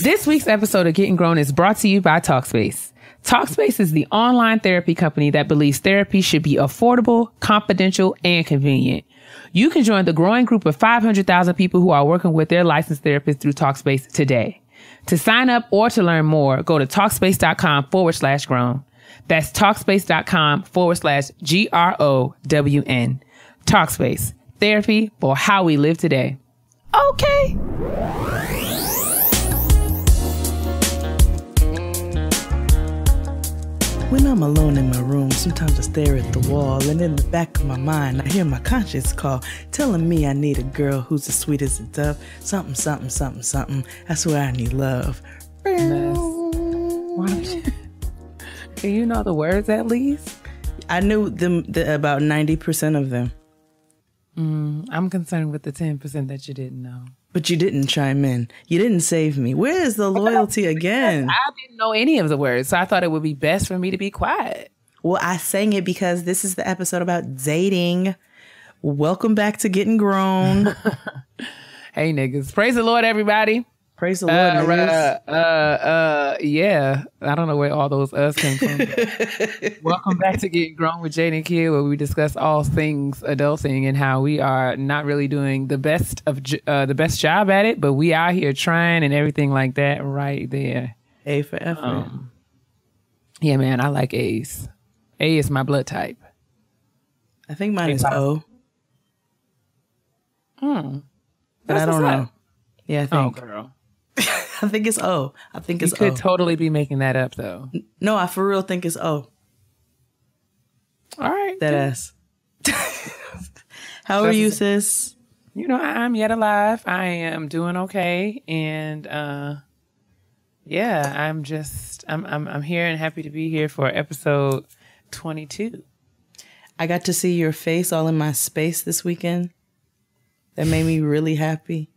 This week's episode of Getting Grown is brought to you by Talkspace. Talkspace is the online therapy company that believes therapy should be affordable, confidential, and convenient. You can join the growing group of 500,000 people who are working with their licensed therapists through Talkspace today. To sign up or to learn more, go to Talkspace.com/grown. That's Talkspace.com/GROWN. Talkspace, therapy for how we live today. Okay. When I'm alone in my room, sometimes I stare at the wall, and in the back of my mind, I hear my conscience call, telling me I need a girl who's as sweet as a dove. Something, something, something, something. I swear I need love. Why don't you? Can you know the words at least? I knew them about 90% of them. I'm concerned with the 10% that you didn't know. But you didn't chime in. You didn't save me. Where is the loyalty again? I didn't know any of the words, so I thought it would be best for me to be quiet. Well, I sang it because this is the episode about dating. Welcome back to Getting Grown. Hey, niggas. Praise the Lord, everybody. Praise the Lord, niggas. Yeah. I don't know where all those us came from. Welcome back to Getting Grown with Jade and Keia, where we discuss all things adulting and how we are not really doing the best job at it, but we out here trying and everything like that right there. A for effort. Yeah, man, I like A's. A is my blood type. I think mine is O. But I don't know. Yeah, I think. Oh, girl. I think it's O. I think it's O. You could totally be making that up, though. No, I for real think it's O. All right. That ass. How are you, sis? You know, I'm yet alive. I am doing okay. And yeah, I'm here and happy to be here for episode 22. I got to see your face all in my space this weekend. That made me really happy.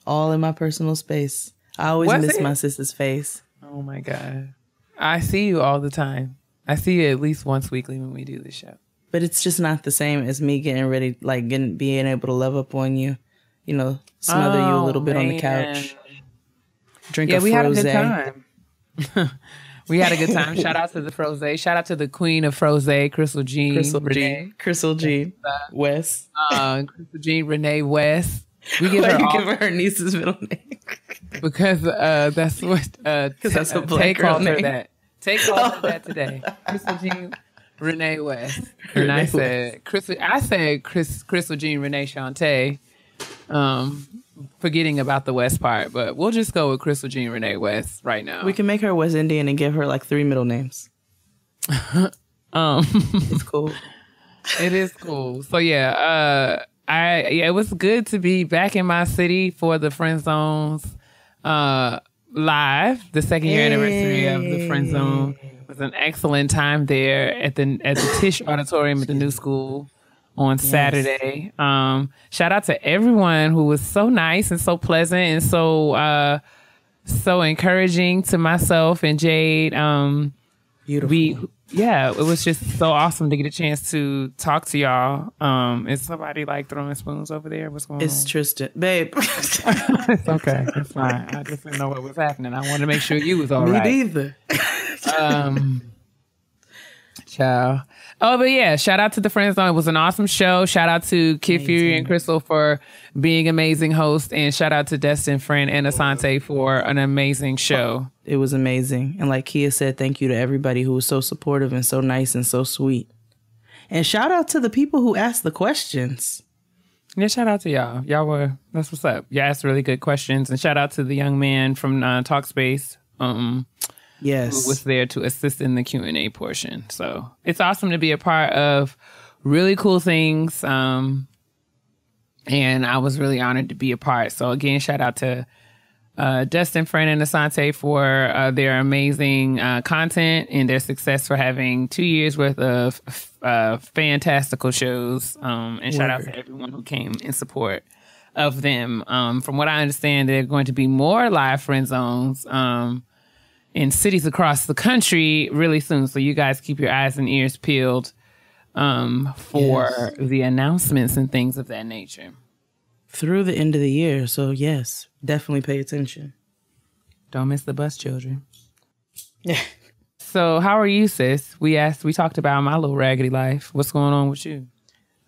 All in my personal space. I always miss my sister's face. Oh my God. I see you all the time. I see you at least once weekly when we do the show. But it's just not the same as me getting ready, like being able to love up on you, you know, smother you a little bit on the couch. Drink a Frosé. We had a good time. We had a good time. Shout out to the Frosé. Shout out to the queen of Frosé, Crystal Jean. Crystal Jean West. Crystal Jean Renee West. We give her niece's middle name because that's what that's a black girl called name. Her that. Take called her that today. Crystal Jean Renee West, and I said Crystal Jean Renee Shantae, forgetting about the West part, but we'll just go with Crystal Jean Renee West right now. We can make her West Indian and give her like 3 middle names. It's cool. It is cool. So yeah, it was good to be back in my city for the Friend Zones live. The second year anniversary of the Friend Zone. It was an excellent time there at the Tisch Auditorium at the new school on Saturday. Shout out to everyone who was so nice and so pleasant and so encouraging to myself and Jade. Beautiful. It was just so awesome to get a chance to talk to y'all. Is somebody like throwing spoons over there? What's going on? It's Tristan. Babe. It's okay. It's fine. I just didn't know what was happening. I wanted to make sure you was all right. Me neither. Ciao. Oh, but yeah, shout out to the Friend Zone. It was an awesome show. Shout out to Kid Fury and Crystal for being amazing hosts. And shout out to Destin, Friend, and Asante for an amazing show. It was amazing. And like Keia said, thank you to everybody who was so supportive and so nice and so sweet. And shout out to the people who asked the questions. Yeah, shout out to y'all. That's what's up. You asked really good questions. And shout out to the young man from Talkspace. Yes. Who was there to assist in the Q&A portion. So it's awesome to be a part of really cool things. And I was really honored to be a part. So again, shout out to Destin, Friend, and Asante for their amazing content and their success for having 2 years worth of fantastical shows. And shout out to everyone who came in support of them. From what I understand, there are going to be more live Friend Zones in cities across the country really soon. So you guys keep your eyes and ears peeled for the announcements and things of that nature. Through the end of the year. So yes, definitely pay attention. Don't miss the bus, children. Yeah. So how are you, sis? We talked about my little raggedy life. What's going on with you?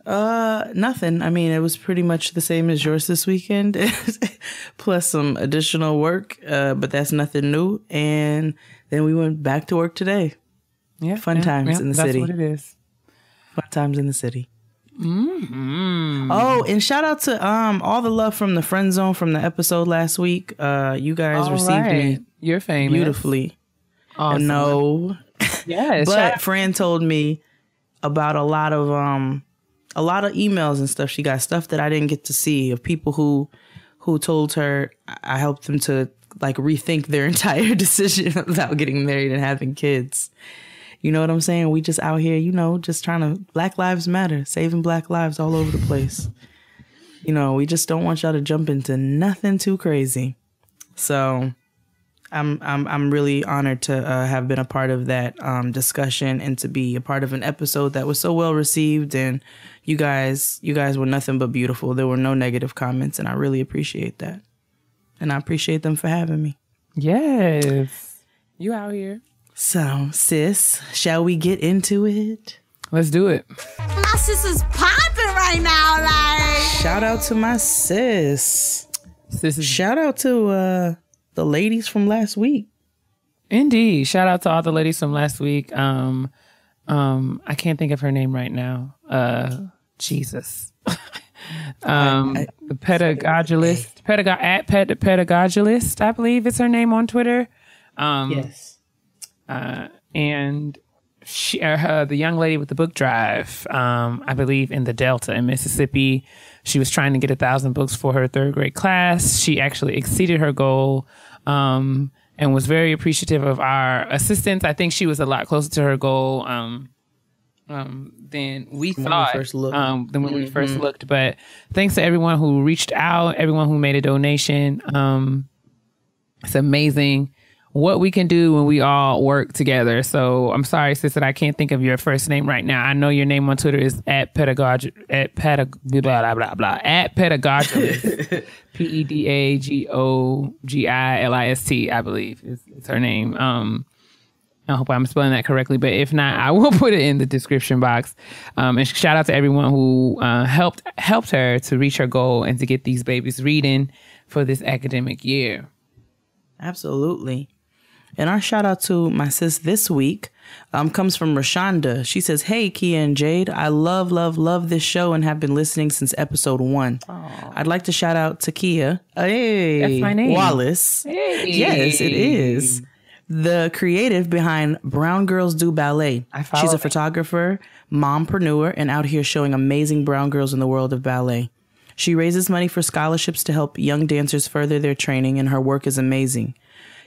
Nothing. I mean, it was pretty much the same as yours this weekend, plus some additional work, but that's nothing new. And then we went back to work today. Yeah. Fun times in the city. That's what it is. Fun times in the city. Mm-hmm. Oh, and shout out to all the love from the friend zone from the episode last week. You guys received me. You're famous. Beautifully. Awesome. No. Yes. But Fran told me about a lot of emails and stuff. She got stuff that I didn't get to see of people who told her I helped them to like rethink their entire decision about getting married and having kids. You know what I'm saying? We just out here, just trying to Black Lives Matter, saving Black lives all over the place. We just don't want y'all to jump into nothing too crazy. So I'm really honored to have been a part of that discussion and to be a part of an episode that was so well received. And you guys were nothing but beautiful. There were no negative comments, and I really appreciate that. And I appreciate them for having me. Yes. You out here. So, sis, shall we get into it? Let's do it. My sis is popping right now, like. Shout out to my sis. Shout out to the ladies from last week. Indeed. Shout out to all the ladies from last week. I can't think of her name right now. Jesus. The pedagogist, I believe is her name on Twitter. Yes. And she, the young lady with the book drive, I believe in the Delta in Mississippi, she was trying to get 1,000 books for her 3rd grade class. She actually exceeded her goal, and was very appreciative of our assistance. I think she was a lot closer to her goal, than we thought, than when we first looked. But thanks to everyone who reached out, everyone who made a donation. It's amazing what we can do when we all work together. So I'm sorry, sis, that I can't think of your first name right now. I know your name on Twitter is at pedagogist, PEDAGOGILIST, I believe is her name. I hope I'm spelling that correctly, but if not, I will put it in the description box. And shout out to everyone who helped her to reach her goal and to get these babies reading for this academic year. Absolutely. And our shout out to my sis this week comes from Rashonda. She says, "Hey, Keia and Jade, I love this show and have been listening since episode 1. Aww. I'd like to shout out Takiyah. Hey, that's my name. Wallace. Hey. Yes, it is. The creative behind Brown Girls Do Ballet. She's a photographer, mompreneur, and out here showing amazing brown girls in the world of ballet. She raises money for scholarships to help young dancers further their training, and her work is amazing.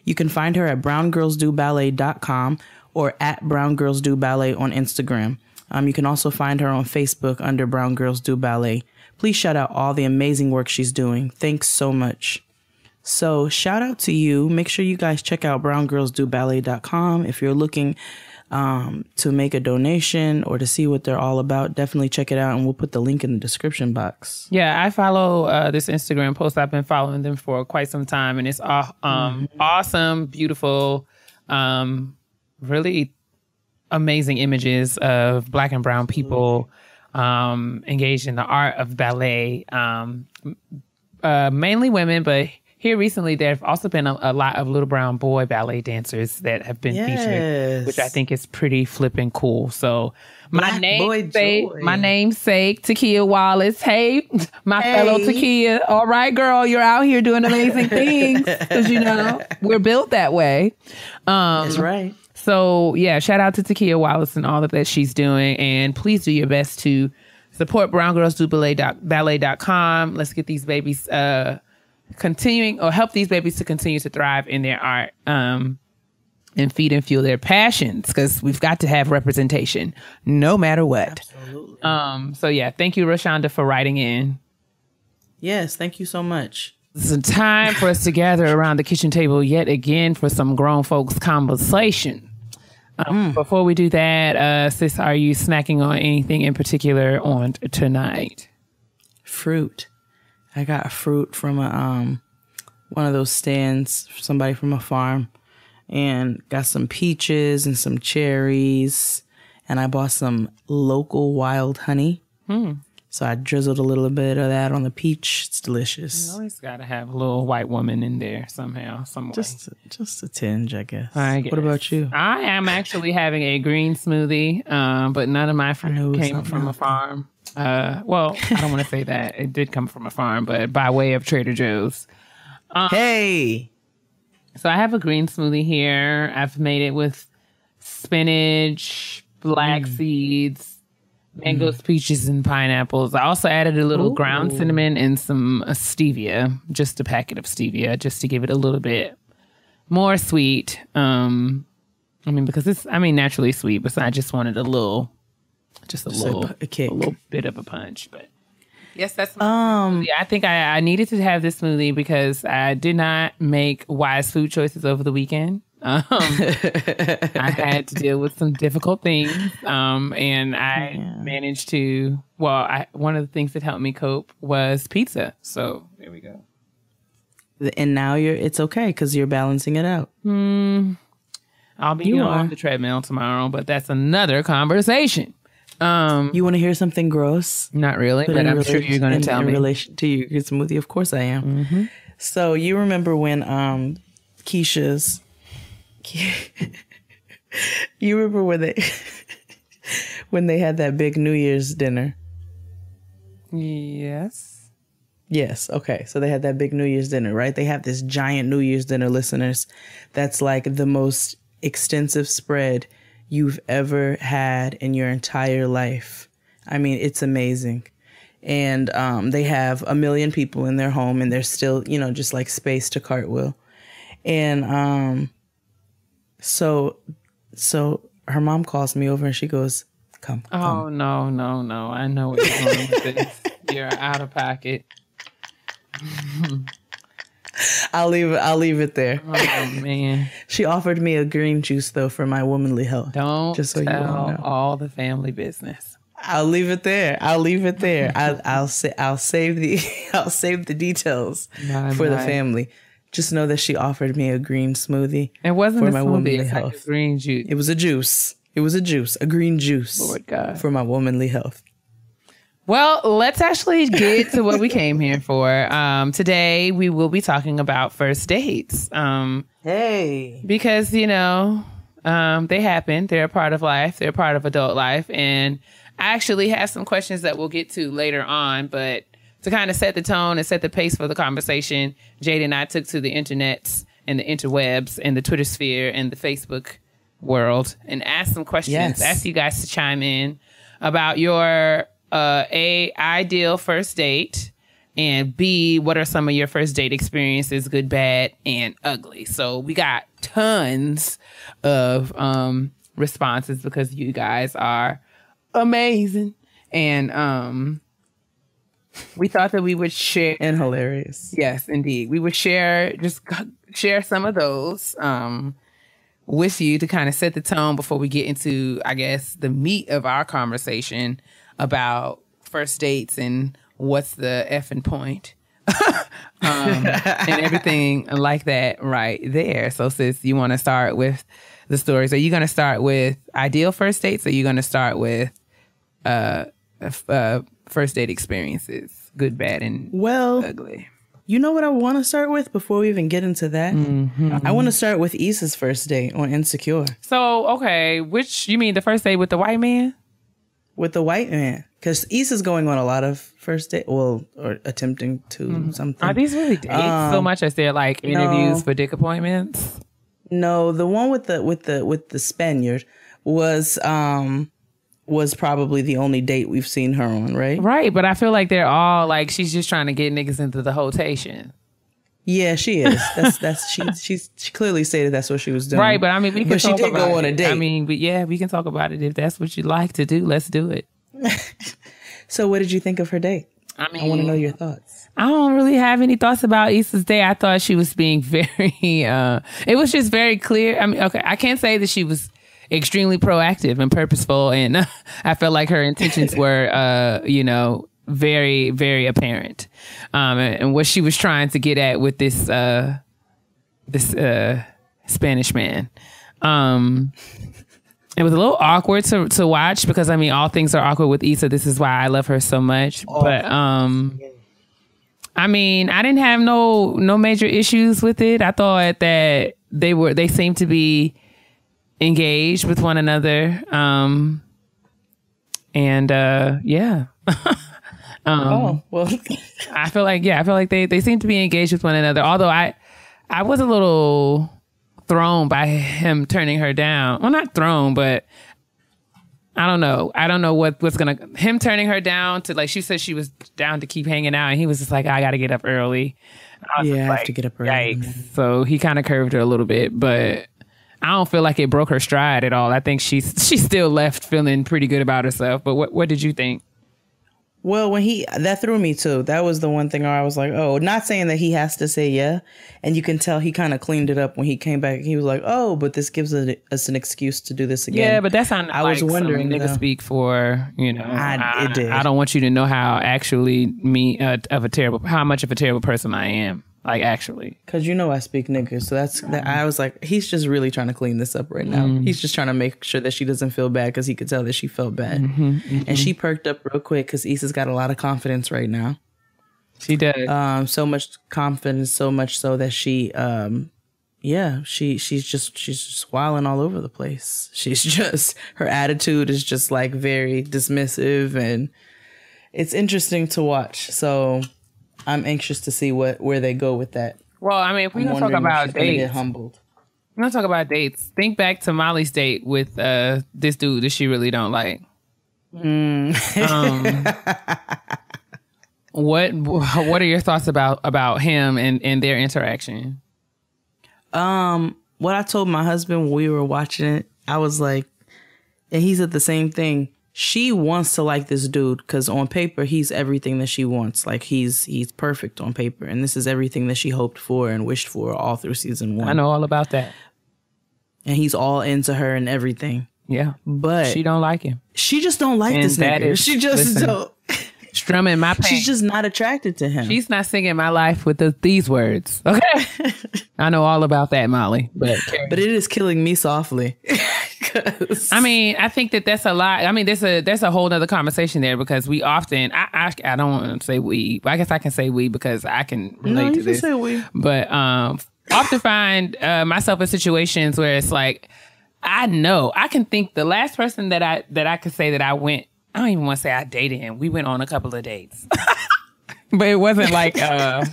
You can find her at browngirlsdoballet.com or at browngirlsdoballet on Instagram. You can also find her on Facebook under Brown Girls Do Ballet. Please shout out all the amazing work she's doing. Thanks so much." So shout out to you. Make sure you guys check out browngirlsdoballet.com. If you're looking to make a donation or to see what they're all about, definitely check it out, and we'll put the link in the description box. Yeah, I follow this Instagram post. I've been following them for quite some time, and it's awesome, beautiful, really amazing images of Black and brown people engaged in the art of ballet, mainly women, but here recently, there have also been a lot of little brown boy ballet dancers that have been featured, which I think is pretty flipping cool. So my namesake, Takiyah Wallace. Hey, my fellow Takiyah. All right, girl, you're out here doing amazing things because, we're built that way. That's right. So, yeah, shout out to Takiyah Wallace and all of that she's doing. And please do your best to support browngirlsdoballet.com. Let's get these babies help these babies to continue to thrive in their art and feed and fuel their passions, because we've got to have representation no matter what. Absolutely. So yeah, thank you, Rashonda, for writing in. Yes, thank you so much. It's time for us to gather around the kitchen table yet again for some grown folks conversation. Before we do that, sis, are you snacking on anything in particular on tonight? Fruit. I got fruit from one of those stands, somebody from a farm, and got some peaches and some cherries. And I bought some local wild honey. So I drizzled a little bit of that on the peach. It's delicious. You always got to have a little white woman in there somehow, some way. Just a tinge, I guess. What about you? I am actually having a green smoothie, but none of my fruit came from a farm. Well, I don't want to say that. It did come from a farm, but by way of Trader Joe's. Hey! So I have a green smoothie here. I've made it with spinach, black seeds, mangoes, peaches, and pineapples. I also added a little ground cinnamon and some stevia, just a packet of stevia, just to give it a little bit more sweet. Because it's naturally sweet, but I just wanted a little kick, a little bit of a punch. But yes, that's I think I needed to have this smoothie because I did not make wise food choices over the weekend. I had to deal with some difficult things, and I managed to. One of the things that helped me cope was pizza. So there we go. And now it's okay because you're balancing it out. I'll be on the treadmill tomorrow, but that's another conversation. You want to hear something gross? Not really, but I'm sure you're going to tell me. In relation to your smoothie, of course I am. So you remember when Keisha's. You remember when they had that big New Year's dinner? Yes. Yes. Okay. So they had that big New Year's dinner, right? They have this giant New Year's dinner, listeners. That's like the most extensive spread you've ever had in your entire life. I mean, it's amazing. And they have 1 million people in their home, and there's still, just like space to cartwheel. And so her mom calls me over and she goes, come. Oh, no. I know what you're doing with this. You're out of pocket. I'll leave it there. Oh, man. She offered me a green juice, though, for my womanly health. Don't just so tell you all know. All the family business. I'll leave it there. I'll save the details for the family. Just know that she offered me a green smoothie. It wasn't for a my smoothie. womanly It's health. like a green juice. It was a juice. A green juice. Lord God. For my womanly health. Well, let's actually get to what we came here for. Today, we will be talking about first dates. Hey. Because, they happen. They're a part of life. They're a part of adult life. And I actually have some questions that we'll get to later on. But to kind of set the tone and set the pace for the conversation, Jade and I took to the internets and the interwebs and the Twitter sphere and the Facebook world and asked some questions. Yes. Asked you guys to chime in about your A, ideal first date, and B, what are some of your first date experiences, good, bad, and ugly. So we got tons of responses because you guys are amazing. And we thought that we would share. And hilarious. Yes, indeed. We would share some of those with you to kind of set the tone before we get into, I guess, the meat of our conversation about first dates and what's the effing point and everything like that right there. So sis, you want to start with the stories? Are you going to start with ideal first dates, or are you going to start with first date experiences, good, bad, and ugly? You know what I want to start with before we even get into that? Mm-hmm. I want to start with Issa's first date on Insecure. So, okay, you mean the first date with the white man? With the white man. Because Issa's going on a lot of first date, or attempting to something. Are these really dates so much as they're like interviews for dick appointments? No, the one with the Spaniard was probably the only date we've seen her on, right? Right, but I feel like they're all like she's just trying to get niggas into the hotation. Yeah, she is. She clearly stated that's what she was doing. Right, but I mean, we can she did go on a date. I mean, but yeah, we can talk about it if that's what you like to do. Let's do it. So, what did you think of her date? I mean, I want to know your thoughts. I don't really have any thoughts about Issa's day. I thought she was being very. It was just very clear. I mean, okay, I can't say that she was extremely proactive and purposeful, and I felt like her intentions were, very, very apparent. And what she was trying to get at with this Spanish man. It was a little awkward to watch because, I mean, all things are awkward with Issa. This is why I love her so much. But, I mean, I didn't have no major issues with it. I thought that they seemed to be engaged with one another. Yeah. Well. I feel like they seem to be engaged with one another. Although I was a little thrown by him turning her down. Well, not thrown, but I don't know. I don't know what's him turning her down to, like, she said she was down to keep hanging out, and he was just like, I got to get up early. I have to get up early. Yikes. So he kind of curved her a little bit, but I don't feel like it broke her stride at all. I think she still left feeling pretty good about herself. But what did you think? Well, that threw me too. That was the one thing where I was like, oh, not saying that he has to say yeah. And you can tell he kind of cleaned it up when he came back. He was like, oh, but this gives us an excuse to do this again. Yeah, but that's not I was wondering, nigga speak for, it did. I don't want you to know how actually how much of a terrible person I am. Like, actually. Because I speak nigga. So I was like, he's just really trying to clean this up right now. He's just trying to make sure that she doesn't feel bad because he could tell that she felt bad. And she perked up real quick because Issa's got a lot of confidence right now. She does. So much confidence, so much so that she's just wilding all over the place. Her attitude is just like very dismissive, and it's interesting to watch. So I'm anxious to see where they go with that. Well, I mean, if we're gonna talk about dates, get humbled. We're gonna talk about dates. Think back to Molly's date with this dude that she really don't like. What are your thoughts about him and their interaction? What I told my husband when we were watching it, I was like, and he said the same thing. She wants to like this dude because on paper, he's everything that she wants. Like, he's perfect on paper. And this is everything that she hoped for and wished for all through season 1. I know all about that. And he's all into her and everything. Yeah. But she don't like him. She just don't like this nigga. She just don't. Strumming my pain. She's just not attracted to him. She's not singing my life with these words. Okay. I know all about that, Molly. But it is killing me softly. I mean, I think that's a lot. I mean, there's a whole nother conversation there because we often, I don't want to say we, but I guess I can say we because I can relate to this. Say we. But often find myself in situations where it's like, I know, I can think the last person that I could say that I don't even want to say I dated him. We went on a couple of dates. But it wasn't like, I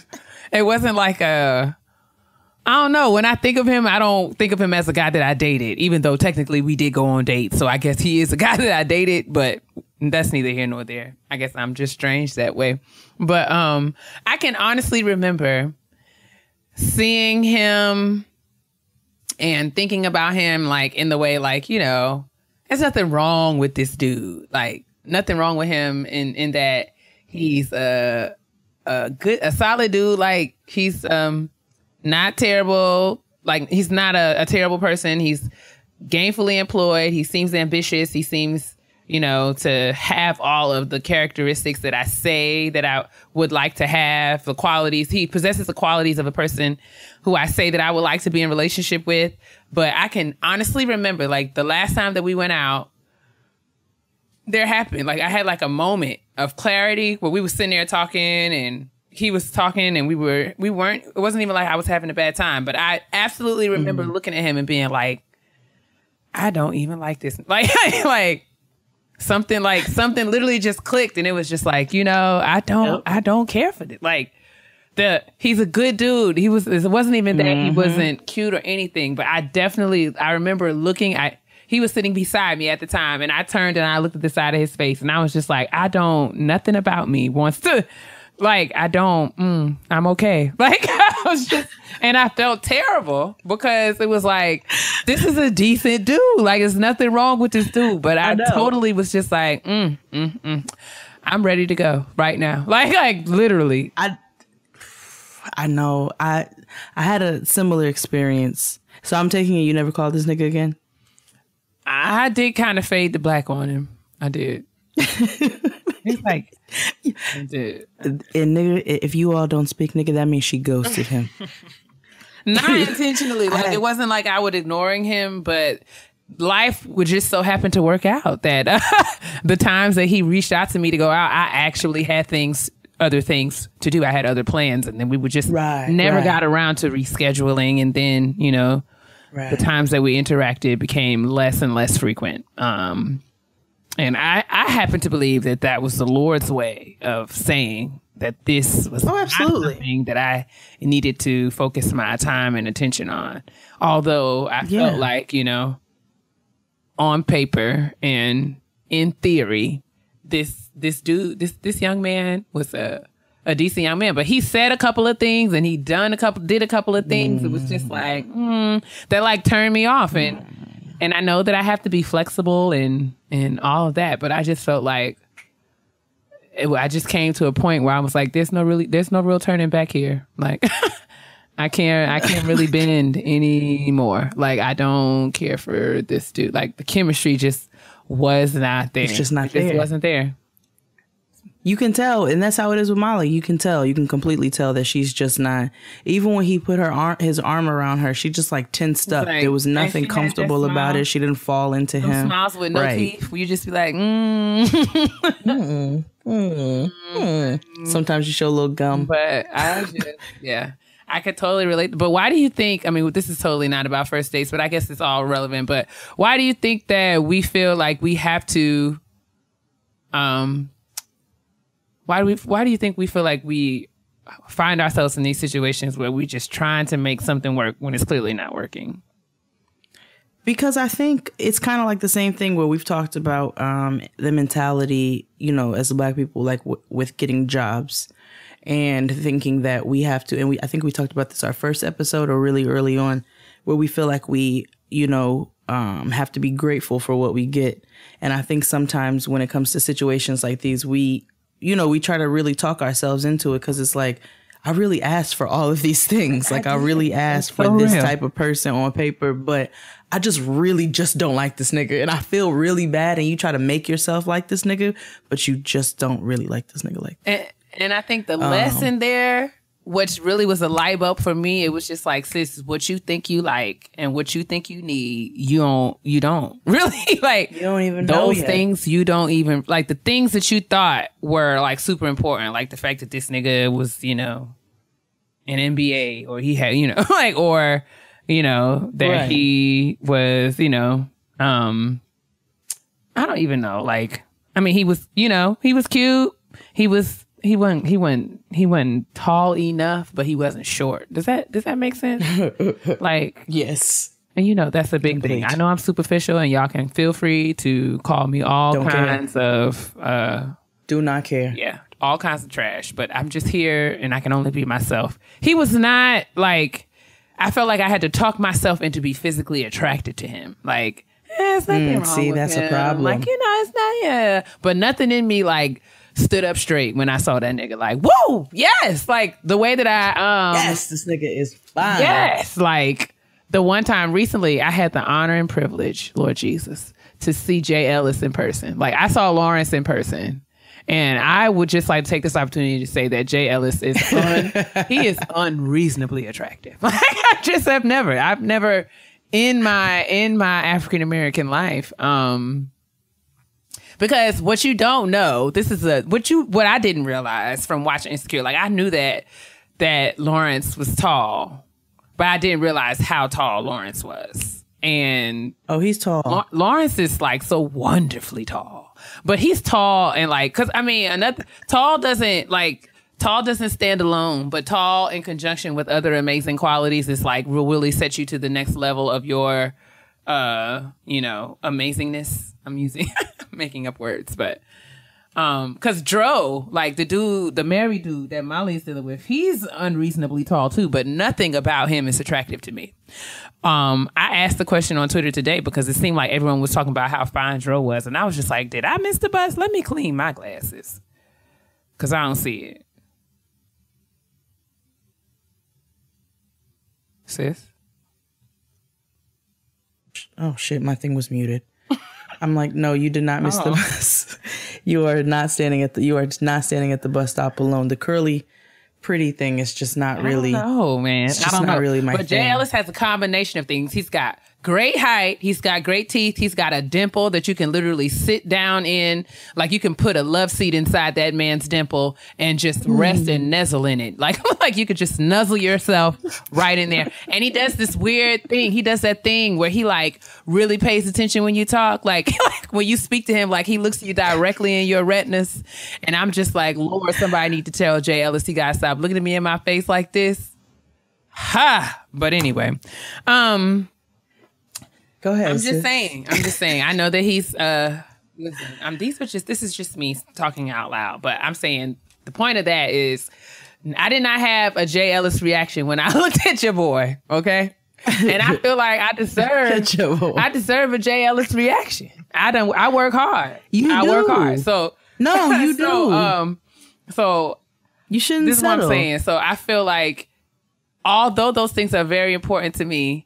don't know. When I think of him, I don't think of him as a guy that I dated, even though technically we did go on dates. So I guess he is a guy that I dated, but that's neither here nor there. I guess I'm just strange that way. But I can honestly remember seeing him and thinking about him like in the way like, there's nothing wrong with this dude. Like, nothing wrong with him in that he's a solid dude. Like, he's not terrible. Like, he's not a terrible person. He's gainfully employed. He seems ambitious. He seems, to have all of the characteristics that I say that I would like to have, the qualities. He possesses the qualities of a person who I say that I would like to be in a relationship with. But I can honestly remember, like, the last time that we went out, there happened, like, I had like a moment of clarity where we were sitting there talking and he was talking and we weren't, it wasn't even like I was having a bad time, but I absolutely remember looking at him and being like, I don't even like this. Like something literally just clicked and it was just like, I don't care for this. Like, he's a good dude. It wasn't even that he wasn't cute or anything, but I remember looking at, he was sitting beside me at the time and I turned and I looked at the side of his face and I was just like, nothing about me wants to, like, I'm okay. Like, I was just, and I felt terrible because it was like, this is a decent dude. Like, there's nothing wrong with this dude. But I totally was just like, I'm ready to go right now. Like literally. I know. I had a similar experience. So I'm taking it you never called this nigga again? I did kind of fade to black on him. I did. He's like, dude. And nigga, if you all don't speak nigga, that means she ghosted him. Not intentionally. Like, it wasn't like I would ignoring him, but life would just so happen to work out that the times that he reached out to me to go out, I actually had other things to do. I had other plans, and then we would just never got around to rescheduling. And then, you know, the times that we interacted became less and less frequent. And I happen to believe that was the Lord's way of saying that this was something that I needed to focus my time and attention on. Although I felt like, you know, on paper and in theory, this young man was a decent young man, but he said a couple of things and he did a couple of things. It was just like, that like turned me off. And I know that I have to be flexible and all of that, but I just felt like I just came to a point where I was like, there's no real turning back here. Like, I can't really bend anymore. Like, I don't care for this dude. Like, the chemistry just was not there. It's just not there. It just wasn't there. You can tell, and that's how it is with Molly. You can tell. You can completely tell that she's just not. Even when he put his arm around her, she just like tensed up. Like, there was nothing comfortable about it. She didn't fall into him. Smiles with no teeth. Where you just be like, Sometimes you show a little gum. But I could totally relate. But why do you think, I mean, this is totally not about first dates, but I guess it's all relevant. But why do you think that we feel like we have to, why do you think we feel like we find ourselves in these situations where we're just trying to make something work when it's clearly not working? Because I think it's kind of like the same thing where we've talked about the mentality, you know, as Black people, like with getting jobs and thinking that we have to. And I think we talked about this our first episode or really early on, where we feel like we, you know, have to be grateful for what we get. And I think sometimes when it comes to situations like these, we try to really talk ourselves into it because it's like, I really asked for all of these things. Like, I really asked for this type of person on paper, but I just really just don't like this nigga. And I feel really bad. And you try to make yourself like this nigga, but you just don't really like this nigga like that. And I think the lesson there, which really was a light bulb for me, it was just like, sis, what you think you like and what you think you need, you don't really like. You don't even know those things. You don't even like the things that you thought were like super important, like the fact that this nigga was, you know, an MBA, or he had, you know, like, or you know that he was, you know, I don't even know. Like, I mean, he was, you know, he was cute. He wasn't tall enough, but he wasn't short. Does that make sense? Like, yes. And you know, that's a big thing. I know I'm superficial and y'all can feel free to call me all kinds of do not care. Yeah. All kinds of trash, but I'm just here and I can only be myself. He was not like, I felt like I had to talk myself into be physically attracted to him. Like, it's nothing wrong with that's him. A problem. Like, you know, it's not, but nothing in me like stood up straight when I saw that nigga. Like, whoa, yes, like the way that yes, this nigga is fine. Yes, like the one time recently, I had the honor and privilege, Lord Jesus, to see Jay Ellis in person. Like, I saw Lawrence in person. And I would just like to take this opportunity to say that Jay Ellis is he is unreasonably attractive. Like, I've never in my African American life, because what you don't know, this is what I didn't realize from watching Insecure. Like, I knew that Lawrence was tall, but I didn't realize how tall Lawrence was. And he's tall. Lawrence is like so wonderfully tall. But he's tall and like, cause I mean, tall doesn't stand alone, but tall in conjunction with other amazing qualities is like will really set you to the next level of your, you know, amazingness. I'm making up words, but, cause Dro, like the married dude that Molly's dealing with, he's unreasonably tall too, but nothing about him is attractive to me. I asked the question on Twitter today because it seemed like everyone was talking about how fine Dro was. And I was just like, did I miss the bus? Let me clean my glasses. Because I don't see it. Sis? Oh, shit. My thing was muted. I'm like, no, you did not miss the bus. You are not standing at the bus stop alone. The curly, pretty thing is just not really. Oh man, I don't know. Really, my but Jay Ellis has a combination of things. He's got great height. He's got great teeth. He's got a dimple that you can literally sit down in. Like you can put a love seat inside that man's dimple and just rest and nuzzle in it. Like you could just nuzzle yourself right in there. And he does this weird thing. He does that thing where he like really pays attention when you talk. Like when you speak to him, like he looks you directly in your retinas. And I'm just like, Lord, somebody need to tell Jay Ellis he gotta stop looking at me in my face like this. Ha! But anyway, go ahead. I'm just saying. I know that he's listen, this is just me talking out loud, but I'm saying the point of that is I did not have a Jay Ellis reaction when I looked at your boy, okay? And I feel like I deserve a Jay Ellis reaction. I work hard. I work hard. So no, you do. So you shouldn't. This is what I'm saying. So I feel like although those things are very important to me,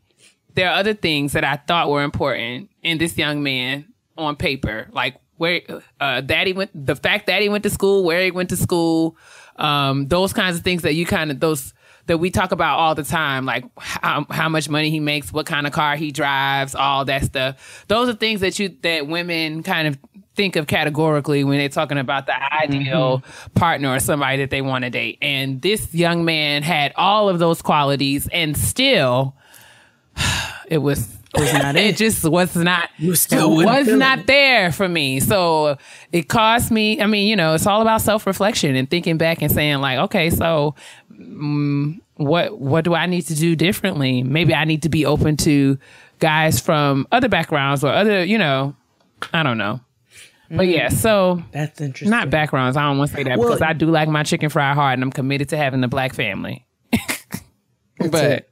there are other things that I thought were important in this young man on paper, like where the fact that he went to school, where he went to school, those kinds of things that that we talk about all the time, like how much money he makes, what kind of car he drives, all that stuff. Those are things that women kind of think of categorically when they're talking about the ideal partner or somebody that they want to date. And this young man had all of those qualities, and still it was not it just was not not there for me. So it cost me, I mean, it's all about self-reflection and thinking back and saying like, okay, so what do I need to do differently? Maybe I need to be open to guys from other backgrounds or other, I don't know. But yeah, so that's interesting. Not backgrounds. I don't want to say that because I do like my chicken fried hard and I'm committed to having a black family. But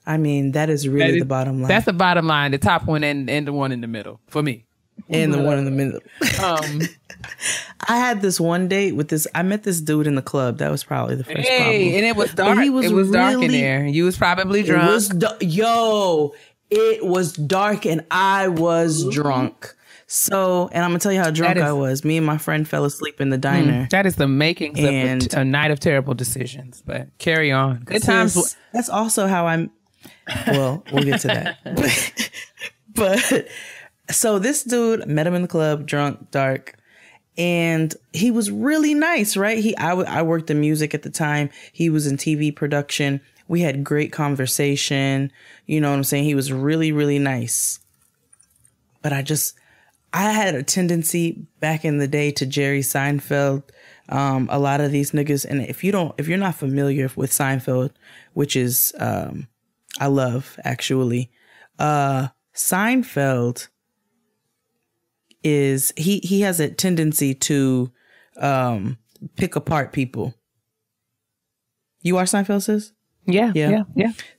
I mean, that is really the bottom line. That's the bottom line, the top one and the one in the middle for me. And the one in the middle. I had this one date with I met this dude in the club. That was probably the first problem. And it was dark. It was dark in there. You was probably drunk. It was dark and I was drunk. So, and I'm going to tell you how drunk I was. Me and my friend fell asleep in the diner. That is the makings of a night of terrible decisions. But carry on. Good times. That's also how well, we'll get to that. But so this dude, met him in the club, drunk, dark, and he was really nice, right? I worked in music at the time. He was in TV production. We had great conversation. You know what I'm saying? He was really, really nice. But I had a tendency back in the day to Jerry Seinfeld. A lot of these niggas, and if you're not familiar with Seinfeld, which is I love actually, Seinfeld is he has a tendency to pick apart people. You watch Seinfeld, sis? Yeah.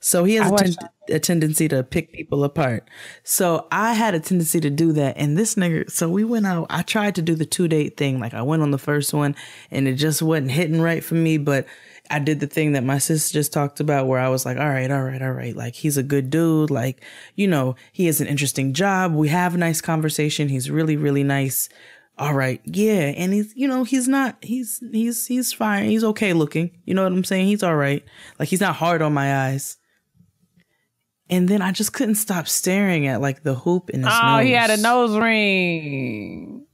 So he has a tendency to pick people apart. So I had a tendency to do that. And this nigga, so we went out. I tried to do the 2-date thing. Like I went on the first one and it just wasn't hitting right for me. But I did the thing that my sis just talked about where I was like, all right. Like he's a good dude. Like, he has an interesting job. We have a nice conversation. He's really, really nice. All right. Yeah. And he's fine. He's okay looking. You know what I'm saying? He's all right. Like he's not hard on my eyes. And then I just couldn't stop staring at like the hoop in his nose. Oh, he had a nose ring.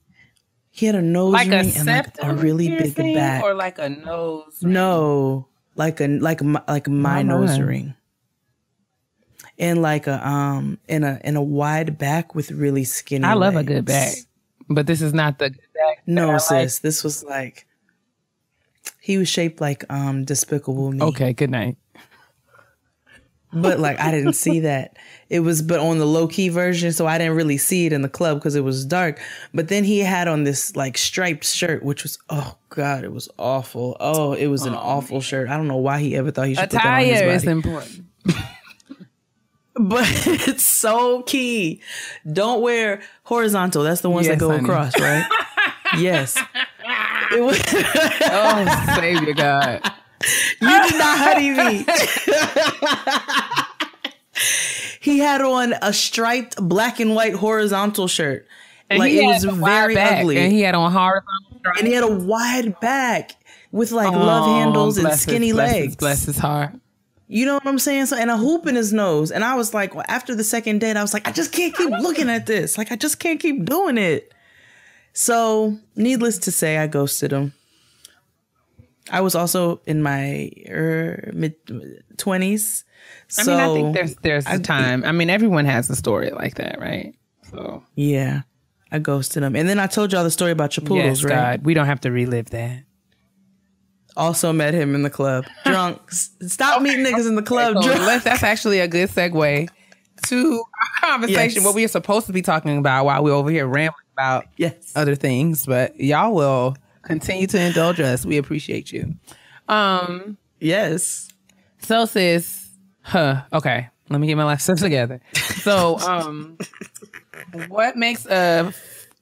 He had a nose ring and like a really big back. Or like a nose ring? No, like my nose ring. And like in a wide back with really skinny I love legs. a good back. But this is not the good back. No, sis. Like. This was like he was shaped like Despicable Me. Okay, good night. But like I didn't see that. But on the low key version, so I didn't really see it in the club because it was dark. But then he had on this like striped shirt, which was it was awful. Oh, it was an awful shirt. I don't know why he ever thought he should put that on his body. Attire is important. But it's so key. Don't wear horizontal. That's the ones that go across, right? Yes. It was oh, Savior God. You did not honey me. He had on a striped black and white horizontal shirt. And like, it was very ugly. And he had on horizontal stripes. And he had a wide back with like love handles and skinny legs. Bless his heart. You know what I'm saying? So, and a hoop in his nose. And I was like, well, after the second date, I was like, I just can't keep looking at this. Like, I just can't keep doing it. So, needless to say, I ghosted him. I was also in my mid-20s. So, I mean, I think there's a time. I mean, everyone has a story like that, right? So yeah, I ghosted him. And then I told y'all the story about your poodles, right? God, we don't have to relive that. Also met him in the club. Drunk. Stop meeting niggas in the club. So drunk. that's actually a good segue to our conversation, what we are supposed to be talking about while we're over here rambling about other things. But y'all will continue to indulge us. We appreciate you. Yes. So sis, okay. Let me get my last stuff together. So, what makes a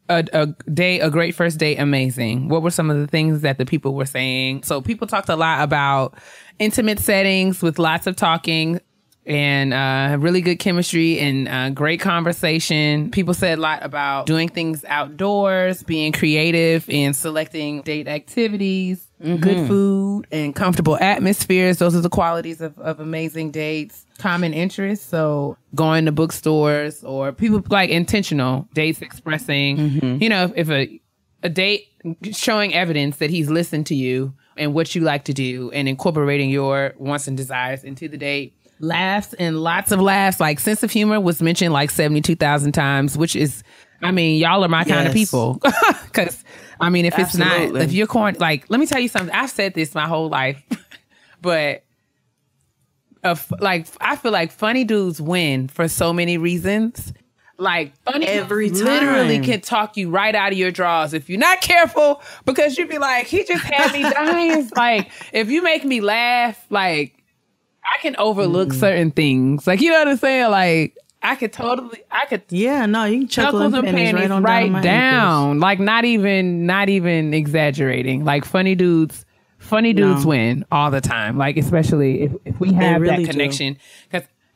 great first date amazing? What were some of the things that the people were saying? So people talked a lot about intimate settings with lots of talking and really good chemistry and great conversation. People said a lot about doing things outdoors, being creative and selecting date activities, good food and comfortable atmospheres. Those are the qualities of amazing dates. Common interests, so going to bookstores or people like intentional dates expressing, you know, if a date showing evidence that he's listened to you and what you like to do and incorporating your wants and desires into the date. Laughs and lots of laughs. Like sense of humor was mentioned like 72,000 times, which is, I mean, y'all are my kind of people. Because, I mean, if it's not, if you're corny, like, let me tell you something. I've said this my whole life, but like, I feel like funny dudes win for so many reasons. Like, funny every time literally can talk you right out of your drawers if you're not careful, because you'd be like, he just had me dying. Like, if you make me laugh, like, I can overlook certain things. Like, you know what I'm saying? Like, I could yeah, no, you can chuckle them panties right down. Like, not even exaggerating. Like, funny dudes win all the time. Like, especially if we have really that connection.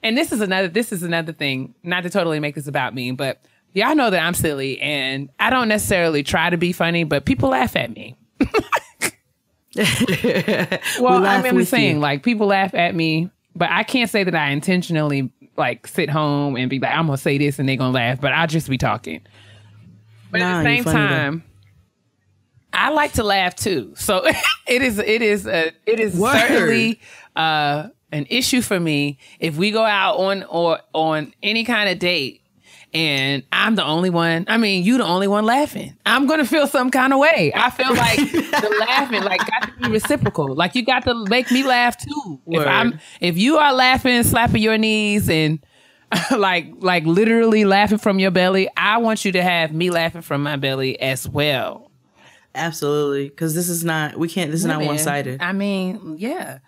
And this is another thing, not to totally make this about me, but y'all know that I'm silly and I don't necessarily try to be funny, but people laugh at me. Well, I'm saying, like, people laugh at me, but I can't say that I intentionally like sit home and be like, I'm gonna say this and they're gonna laugh, but I'll just be talking. But at the same time, I like to laugh too. So it is certainly an issue for me if we go out on any kind of date and I'm the only one. I mean, you the only one laughing. I'm gonna feel some kind of way. I feel like the laughing like got to be reciprocal. Like, you got to make me laugh too. If you are laughing, slapping your knees and like literally laughing from your belly, I want you to have me laughing from my belly as well. Absolutely, because this is not one-sided. I mean, yeah.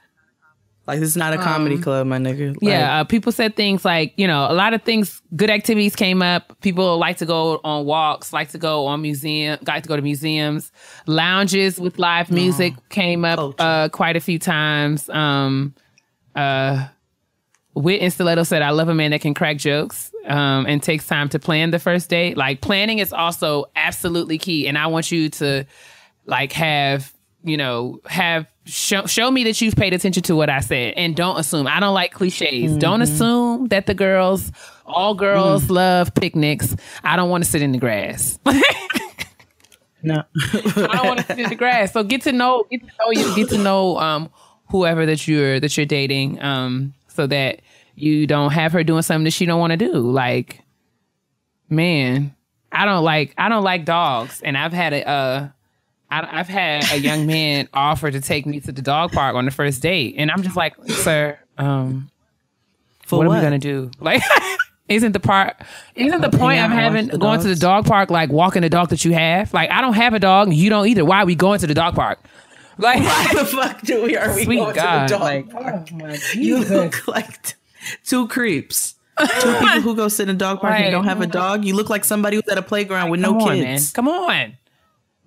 Like, this is not a comedy club, my nigga. Like, people said things like, you know, a lot of things, good activities came up. People like to go on walks, like to go to museums. Lounges with live music came up quite a few times. Whit in Stiletto said, I love a man that can crack jokes and takes time to plan the first date. Like, planning is also absolutely key. And I want you to, like, show me that you've paid attention to what I said, and don't assume. I don't like cliches. Don't assume that all girls love picnics. I don't want to sit in the grass. No, I don't want to sit in the grass. So get to know whoever that you're dating, so that you don't have her doing something that she don't want to do. Like, man, I don't like dogs, and I've had a young man offer to take me to the dog park on the first date. And I'm just like, sir, what are we going to do? Like, isn't the point of going to the dog park, like walking the dog that you have? Like, I don't have a dog and you don't either. Why are we going to the dog park? Like, why the fuck are we going to the dog park? Oh my Jesus. You look like two creeps. Two people who go sit in a dog park and don't have a dog. You look like somebody who's at a playground with no kids. Man. Come on.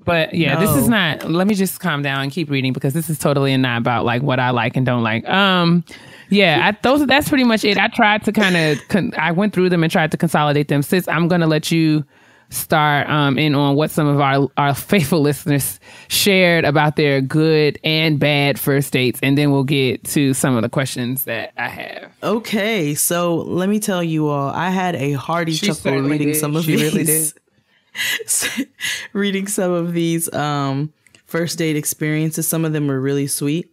But yeah, This is not, let me just calm down and keep reading, because this is totally not about like what I like and don't like. That's pretty much it. I tried to I went through them and tried to consolidate them. Sis, I'm going to let you start in on what some of our faithful listeners shared about their good and bad first dates, and then we'll get to some of the questions that I have. Okay, so let me tell you all, I had a hearty chuckle reading some of these. Really did. Reading some of these first date experiences. Some of them were really sweet,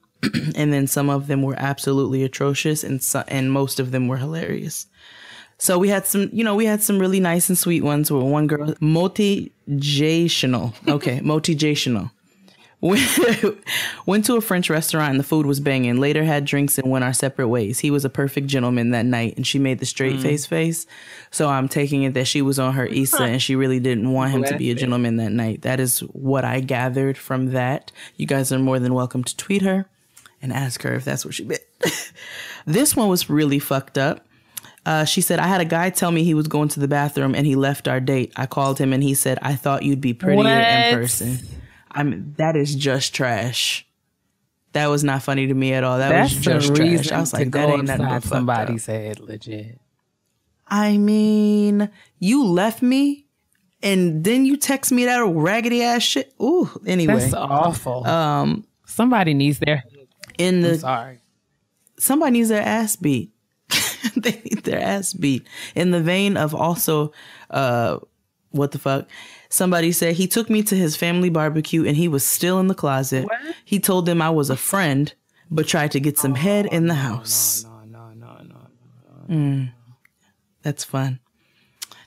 and then some of them were absolutely atrocious, and most of them were hilarious. So we had some really nice and sweet ones. Where one girl, motivational. Okay, motivational. Went to a French restaurant and the food was banging. Later had drinks and went our separate ways. He was a perfect gentleman that night, and she made the straight face. So I'm taking it that she was on her Issa and she really didn't want him to be a gentleman that night. That is what I gathered from that. You guys are more than welcome to tweet her and ask her if that's what she meant. This one was really fucked up. She said, I had a guy tell me he was going to the bathroom and he left our date. I called him and he said, I thought you'd be prettier in person. That is just trash. That was not funny to me at all. That's was just trash. I was like, that ain't nothing but somebody said legit. I mean, you left me and then you text me that raggedy ass shit. Ooh, anyway. That's awful. Somebody needs their somebody needs their ass beat. They need their ass beat. In the vein of also, what the fuck? Somebody said he took me to his family barbecue and he was still in the closet. What? He told them I was a friend, but tried to get some head in the house. No. That's fun.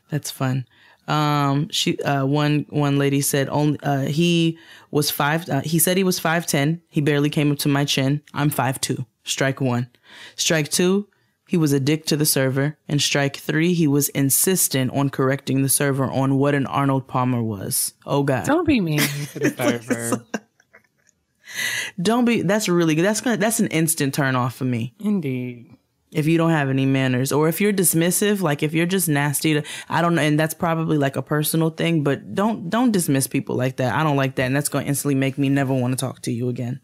That's fun. One lady said he was he said he was 5'10". He barely came up to my chin. I'm 5'2". Strike one. Strike two. He was a dick to the server. And strike three, he was insistent on correcting the server on what an Arnold Palmer was. Oh, God. Don't be mean to the server. Don't be. That's really good. That's an instant turn off for me. Indeed. If you don't have any manners, or if you're dismissive, like if you're just nasty I don't know. And that's probably like a personal thing, but don't dismiss people like that. I don't like that. And that's going to instantly make me never want to talk to you again.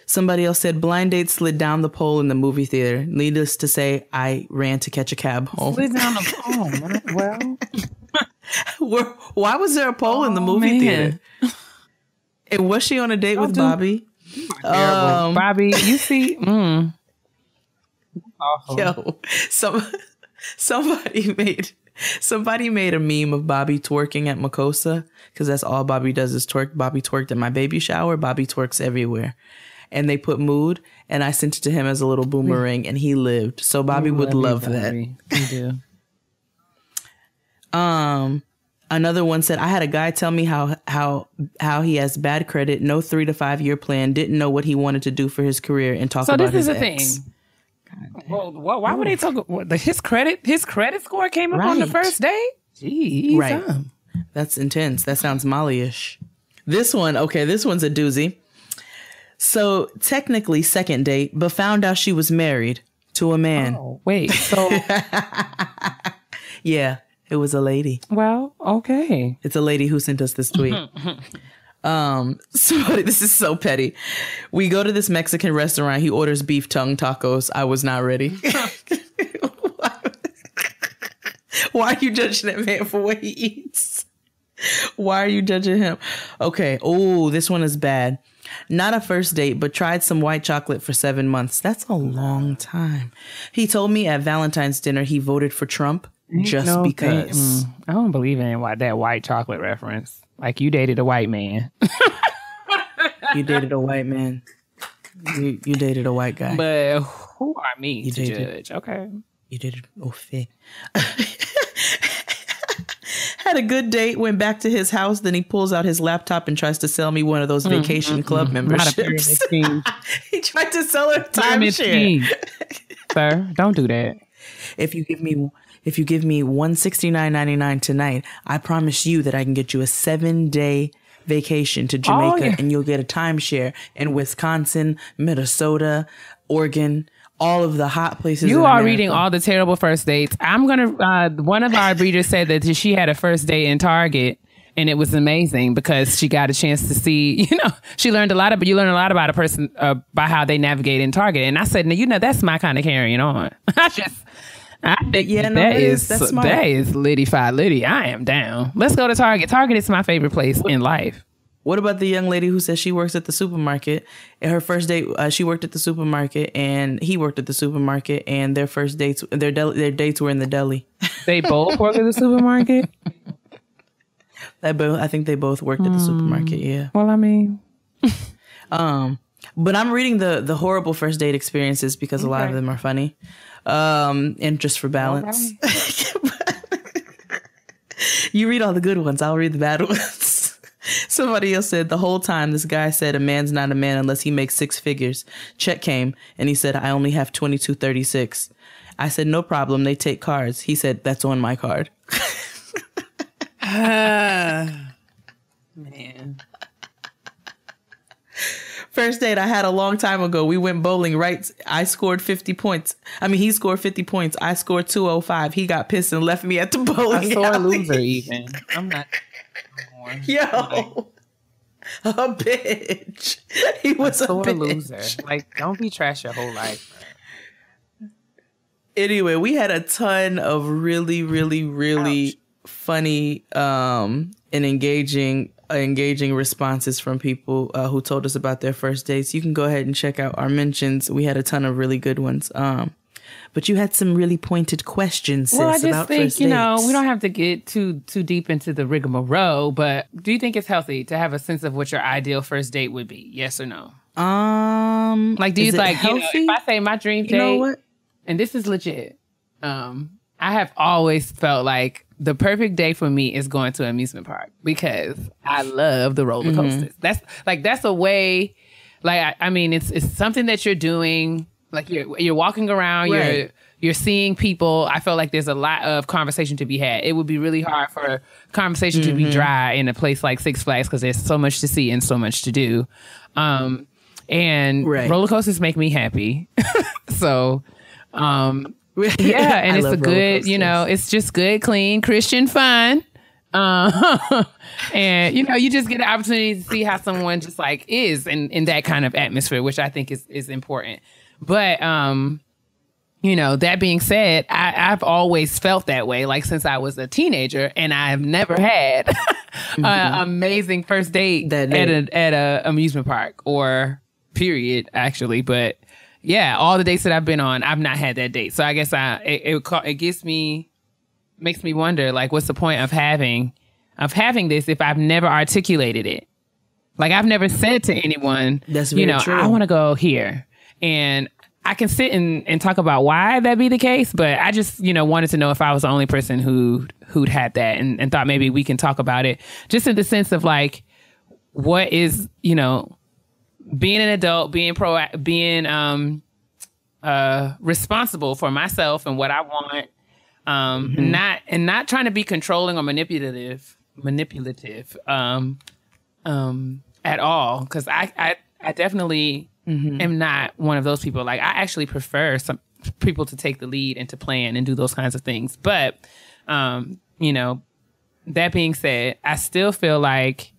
Somebody else said, blind date slid down the pole in the movie theater. Needless to say, I ran to catch a cab home. Slid down the pole? Well. Why was there a pole in the movie theater? And was she on a date with Bobby? Bobby, you see? Yo, somebody made a meme of Bobby twerking at Makosa, because that's all Bobby does is twerk. Bobby twerked at my baby shower. Bobby twerks everywhere. And they put mood, and I sent it to him as a little boomerang, and he lived. So Bobby would love that. You do. Another one said, I had a guy tell me how he has bad credit, no 3 to 5 year plan, didn't know what he wanted to do for his career, and talk about his ex. So this is the thing. Well, why would they talk? His credit score came up on the first day? Jeez. Right. That's intense. That sounds Molly-ish. This one's a doozy. So technically second date, but found out she was married to a man. Oh, wait. So yeah, it was a lady. Well, okay. It's a lady who sent us this tweet. This is so petty. We go to this Mexican restaurant. He orders beef tongue tacos. I was not ready. Why are you judging that man for what he eats? Why are you judging him? Okay. Oh, this one is bad. Not a first date, but tried some white chocolate for 7 months. That's a long time. He told me at Valentine's dinner he voted for Trump just because. I don't believe in that white chocolate reference. Like, you dated a white man. You dated a white man. You dated a white guy. But who are me to judge? Okay. You dated Had a good date, went back to his house, then he pulls out his laptop and tries to sell me one of those vacation club memberships. He tried to sell her timeshare. Sir, don't do that. If you give me $169.99 tonight, I promise you that I can get you a 7-day vacation to Jamaica, and you'll get a timeshare in Wisconsin, Minnesota, Oregon, all of the hot places. You are reading all the terrible first dates. I'm gonna. One of our readers said that she had a first date in Target, and it was amazing because she got a chance to see. She learned a lot about. You learn a lot about a person by how they navigate in Target. And I said, that's my kind of carrying on. I think Yeah, no, that's smart. that is Liddy-fi Liddy. I am down. Let's go to Target. Target is my favorite place in life. What about the young lady who says she works at the supermarket? And her first date, she worked at the supermarket, and he worked at the supermarket, and their first dates, their dates were in the deli. They both work at the supermarket? I think they both worked at the supermarket. Yeah. Well, I mean, but I'm reading the horrible first date experiences because a lot of them are funny, and just for balance. You read all the good ones. I'll read the bad ones. Somebody else said the whole time this guy said a man's not a man unless he makes six figures. Check came and he said, I only have 2236. I said, no problem. They take cards. He said, that's on my card. Man. First date I had a long time ago. We went bowling, right? I scored 50 points. I mean, he scored 50 points. I scored 205. He got pissed and left me at the bowling alley. A sore alley. loser even. I'm not. Yo, a bitch. He was a sore bitch. loser. Like, don't be trash your whole life. Anyway, we had a ton of really, really, really funny and engaging responses from people who told us about their first dates. You can go ahead and check out our mentions. We had a ton of really good ones. But you had some really pointed questions, sis, well, I just about think, first we dates. don't have to get too deep into the rigmarole, but do you think it's healthy to have a sense of what your ideal first date would be? Yes or no? Like, do you like, healthy? if I say my dream date, You know what? and this is legit, I have always felt like the perfect day for me is going to an amusement park because I love the roller coasters. That's a way, like, I mean, it's something that you're doing. Like you're walking around, right. you're seeing people. I feel like there's a lot of conversation to be had. It would be really hard for conversation to be dry in a place like Six Flags because there's so much to see and so much to do. And roller coasters make me happy. So, yeah, and it's a good, it's just good, clean Christian fun. And you just get the opportunity to see how someone just like is in that kind of atmosphere, which I think is important. But, that being said, I've always felt that way, like since I was a teenager, and I've never had an amazing first date at a amusement park or period, actually. But yeah, all the dates that I've been on, I've not had that date. So I guess makes me wonder, like, what's the point of having this if I've never articulated it? Like, I've never said to anyone, that's very true. I want to go here. And I can sit and talk about why that be the case, but I just, wanted to know if I was the only person who'd had that and thought maybe we can talk about it just in the sense of like, what is, being an adult, being responsible for myself and what I want, not trying to be controlling or manipulative at all. 'Cause I definitely am not one of those people. Like, I actually prefer some people to take the lead and to plan and do those kinds of things. But, that being said, I still feel like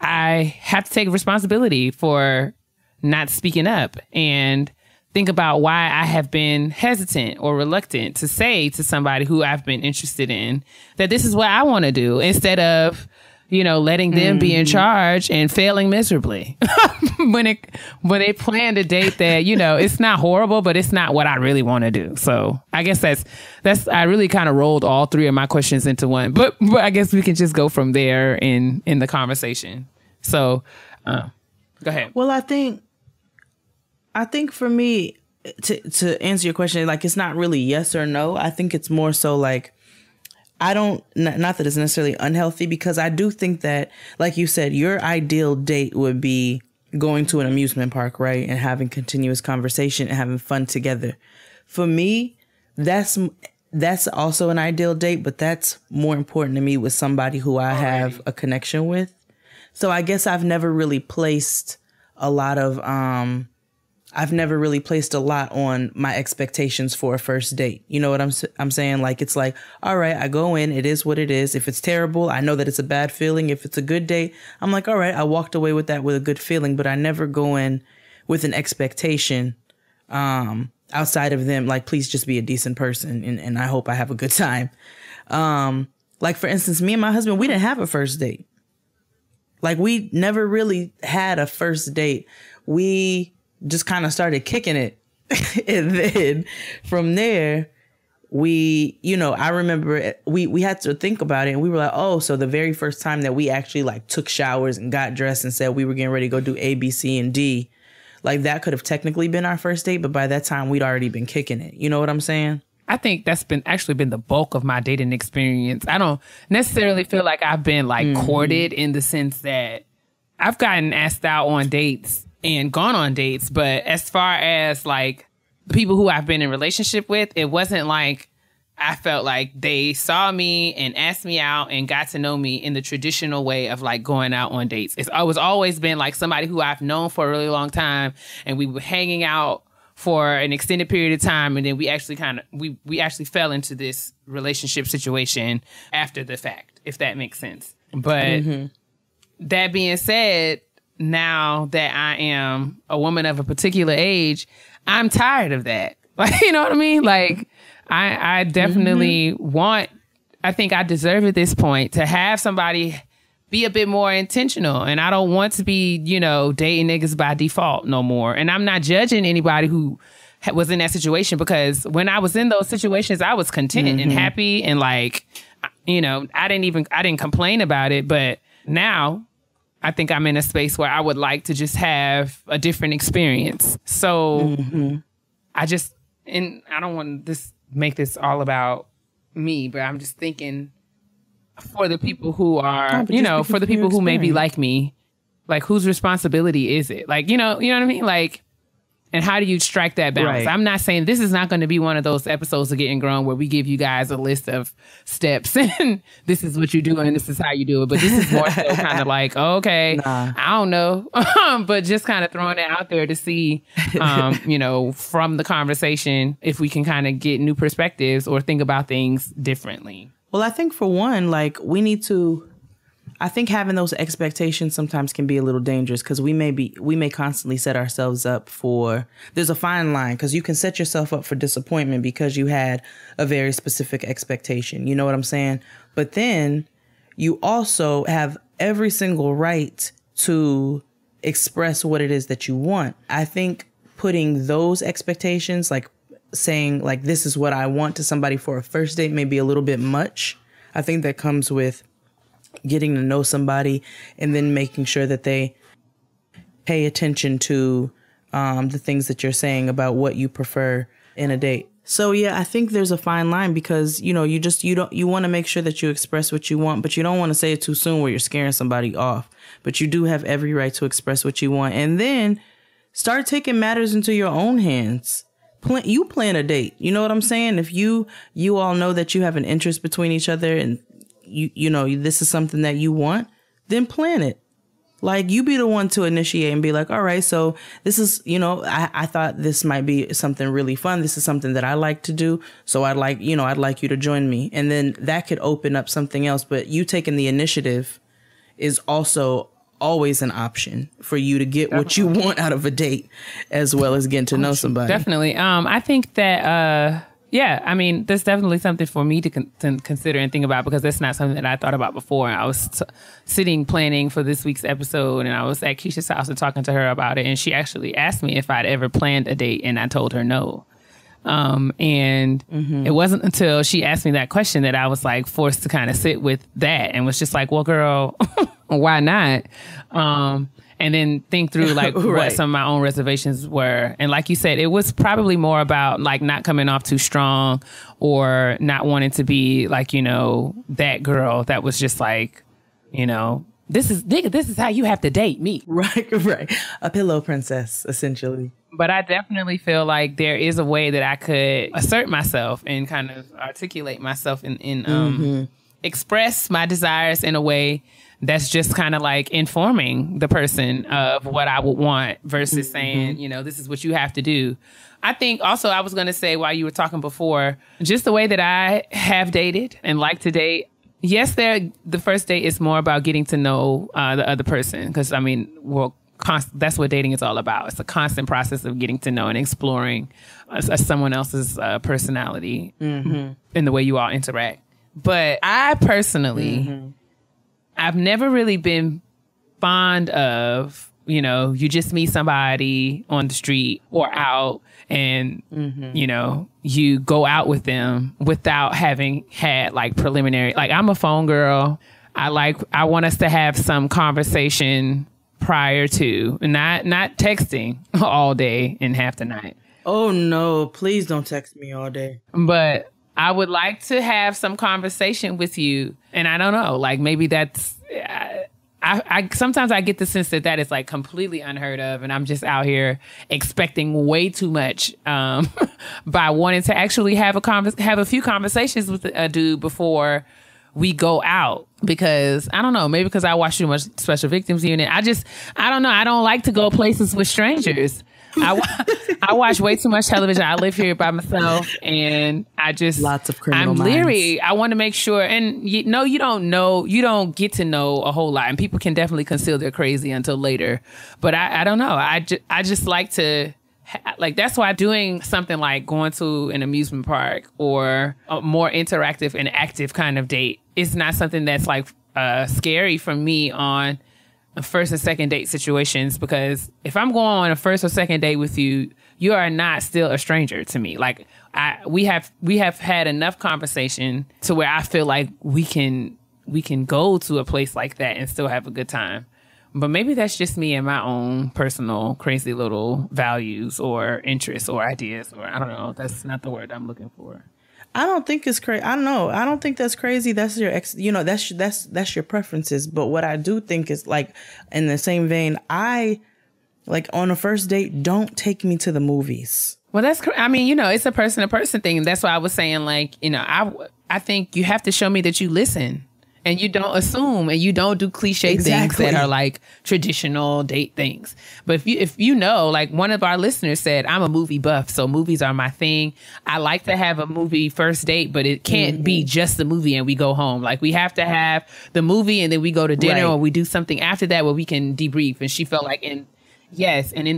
I have to take responsibility for not speaking up and think about why I have been hesitant or reluctant to say to somebody who I've been interested in that this is what I want to do instead of, letting them be in charge and failing miserably when they planned a date that, it's not horrible, but it's not what I really want to do. So I guess that's I really kind of rolled all three of my questions into one, but I guess we can just go from there in the conversation. So go ahead. Well, I think for me to answer your question, like, it's not really yes or no. I think it's more so like, not that it's necessarily unhealthy, because I do think that, like you said, your ideal date would be going to an amusement park, right? And having continuous conversation and having fun together. For me, that's also an ideal date, but that's more important to me with somebody who I have a connection with. So I guess I've never really placed a lot on my expectations for a first date. You know what I'm saying? Like, it's like, all right, I go in, it is what it is. If it's terrible, I know that it's a bad feeling. If it's a good date, I'm like, all right, I walked away with that with a good feeling, but I never go in with an expectation. I outside of them, like, please just be a decent person. And I hope I have a good time. Like, for instance, me and my husband, we didn't have a first date. Like, we never really had a first date. We just kind of started kicking it. And then from there, I remember we had to think about it, and we were like, oh, so the very first time that we actually like took showers and got dressed and said we were getting ready to go do A, B, C, and D, like that could have technically been our first date, but by that time we'd already been kicking it. You know what I'm saying? I think that's been the bulk of my dating experience. I don't necessarily feel like I've been like courted in the sense that I've gotten asked out on dates and gone on dates, but as far as like the people who I've been in relationship with, it wasn't like I felt like they saw me and asked me out and got to know me in the traditional way of like going out on dates. It's always been like somebody who I've known for a really long time, and we were hanging out for an extended period of time, and then we actually we actually fell into this relationship situation after the fact, if that makes sense. But that being said, now that I am a woman of a particular age, I'm tired of that. Like, you know what I mean? Like, I definitely I think I deserve at this point to have somebody be a bit more intentional. And I don't want to be, dating niggas by default no more. And I'm not judging anybody who was in that situation, because when I was in those situations, I was content and happy. And like, I didn't complain about it. But now I think I'm in a space where I would like to just have a different experience. So I don't want to make this all about me, but I'm just thinking for the people who are, for the people who may be like me, like, whose responsibility is it? Like, you know what I mean? Like, and how do you strike that balance? Right. I'm not saying this is not going to be one of those episodes of Getting Grown where we give you guys a list of steps and this is what you do and this is how you do it. But this is more so kind of like, okay, I don't know. But just kind of throwing it out there to see, from the conversation, if we can kind of get new perspectives or think about things differently. Well, I think for one, like, I think having those expectations sometimes can be a little dangerous, because we may constantly set ourselves up for, there's a fine line, because you can set yourself up for disappointment because you had a very specific expectation. You know what I'm saying? But then you also have every single right to express what it is that you want. I think putting those expectations, like saying like, this is what I want to somebody for a first date, may be a little bit much. I think that comes with getting to know somebody and then making sure that they pay attention to the things that you're saying about what you prefer in a date. So, yeah, I think there's a fine line, because, you want to make sure that you express what you want, but you don't want to say it too soon where you're scaring somebody off. But you do have every right to express what you want, and then start taking matters into your own hands. You plan a date. You know what I'm saying? If you all know that you have an interest between each other, and this is something that you want, then plan it. Like, you be the one to initiate and be like, all right, so this is, I thought this might be something really fun. This is something that I like to do. So I'd like you to join me. And then that could open up something else. But you taking the initiative is also always an option for you to get what you want out of a date, as well as getting to know somebody. Definitely. I think that, there's definitely something for me to consider and think about, because that's not something that I thought about before. I was sitting planning for this week's episode, and I was at Keisha's house and talking to her about it. And she actually asked me if I'd ever planned a date, and I told her no. It wasn't until she asked me that question that I was like forced to kind of sit with that, and was just like, well, girl, why not? And then think through like right. what some of my own reservations were. And like you said, it was probably more about like not coming off too strong, or not wanting to be like, that girl that was just like, this is how you have to date me. Right. A pillow princess, essentially. But I definitely feel like there is a way that I could assert myself and kind of articulate myself and express my desires in a way that's just kind of like informing the person of what I would want, versus saying, this is what you have to do. I think also I was going to say, while you were talking before, just the way that I have dated and like to date. Yes, the first date is more about getting to know the other person, because that's what dating is all about. It's a constant process of getting to know and exploring someone else's personality and the way you all interact. But I personally, I've never really been fond of, you know, you just meet somebody on the street or out and, you know, you go out with them without having had like preliminary, like I'm a phone girl. I want us to have some conversation prior to, not texting all day and half the night. Oh no, please don't text me all day. But I would like to have some conversation with you. And I don't know, like maybe that's, I sometimes I get the sense that is like completely unheard of, and I'm just out here expecting way too much by wanting to actually have a few conversations with a dude before we go out. Because I don't know, maybe because I watch too much Special Victims Unit. I don't know. I don't like to go places with strangers. I watch way too much television. I live here by myself, and lots of criminal I'm minds. leery. I want to make sure, and you don't get to know a whole lot, and people can definitely conceal they're crazy until later. But I don't know. I just like to, like, that's why doing something like going to an amusement park or a more interactive and active kind of date is not something that's like scary for me on first and second date situations, because if I'm going on a first or second date with you, you are not still a stranger to me. Like we have had enough conversation to where I feel like we can go to a place like that and still have a good time. But maybe that's just me and my own personal crazy little values or interests or ideas, or I don't know. That's not the word I'm looking for. I don't think it's crazy. I don't know. I don't think that's crazy. That's your that's your preferences. But what I do think is, like, in the same vein, I, like, on a first date, don't take me to the movies. Well, I mean, you know, it's a person to person thing. That's why I was saying, like, you know, I think you have to show me that you listen. And you don't assume, and you don't do cliche things that are like traditional date things. But if you know, like one of our listeners said, I'm a movie buff, so movies are my thing. I like to have a movie first date, but it can't be just the movie and we go home. Like, we have to have the movie and then we go to dinner, or we do something after that where we can debrief. And she felt like in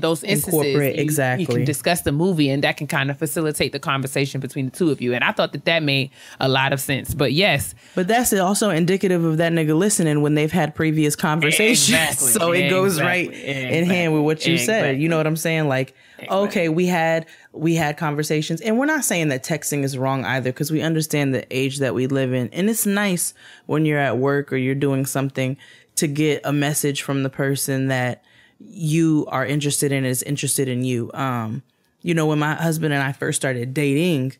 those instances, you can discuss the movie, and that can kind of facilitate the conversation between the two of you. And I thought that made a lot of sense. But yes. But that's also indicative of that nigga listening when they've had previous conversations. Exactly. So it goes right in hand with what you said. You know what I'm saying? Like, okay, we had conversations, and we're not saying that texting is wrong either, because we understand the age that we live in. And it's nice when you're at work or you're doing something to get a message from the person that you are interested in is interested in you. You know, when my husband and I first started dating,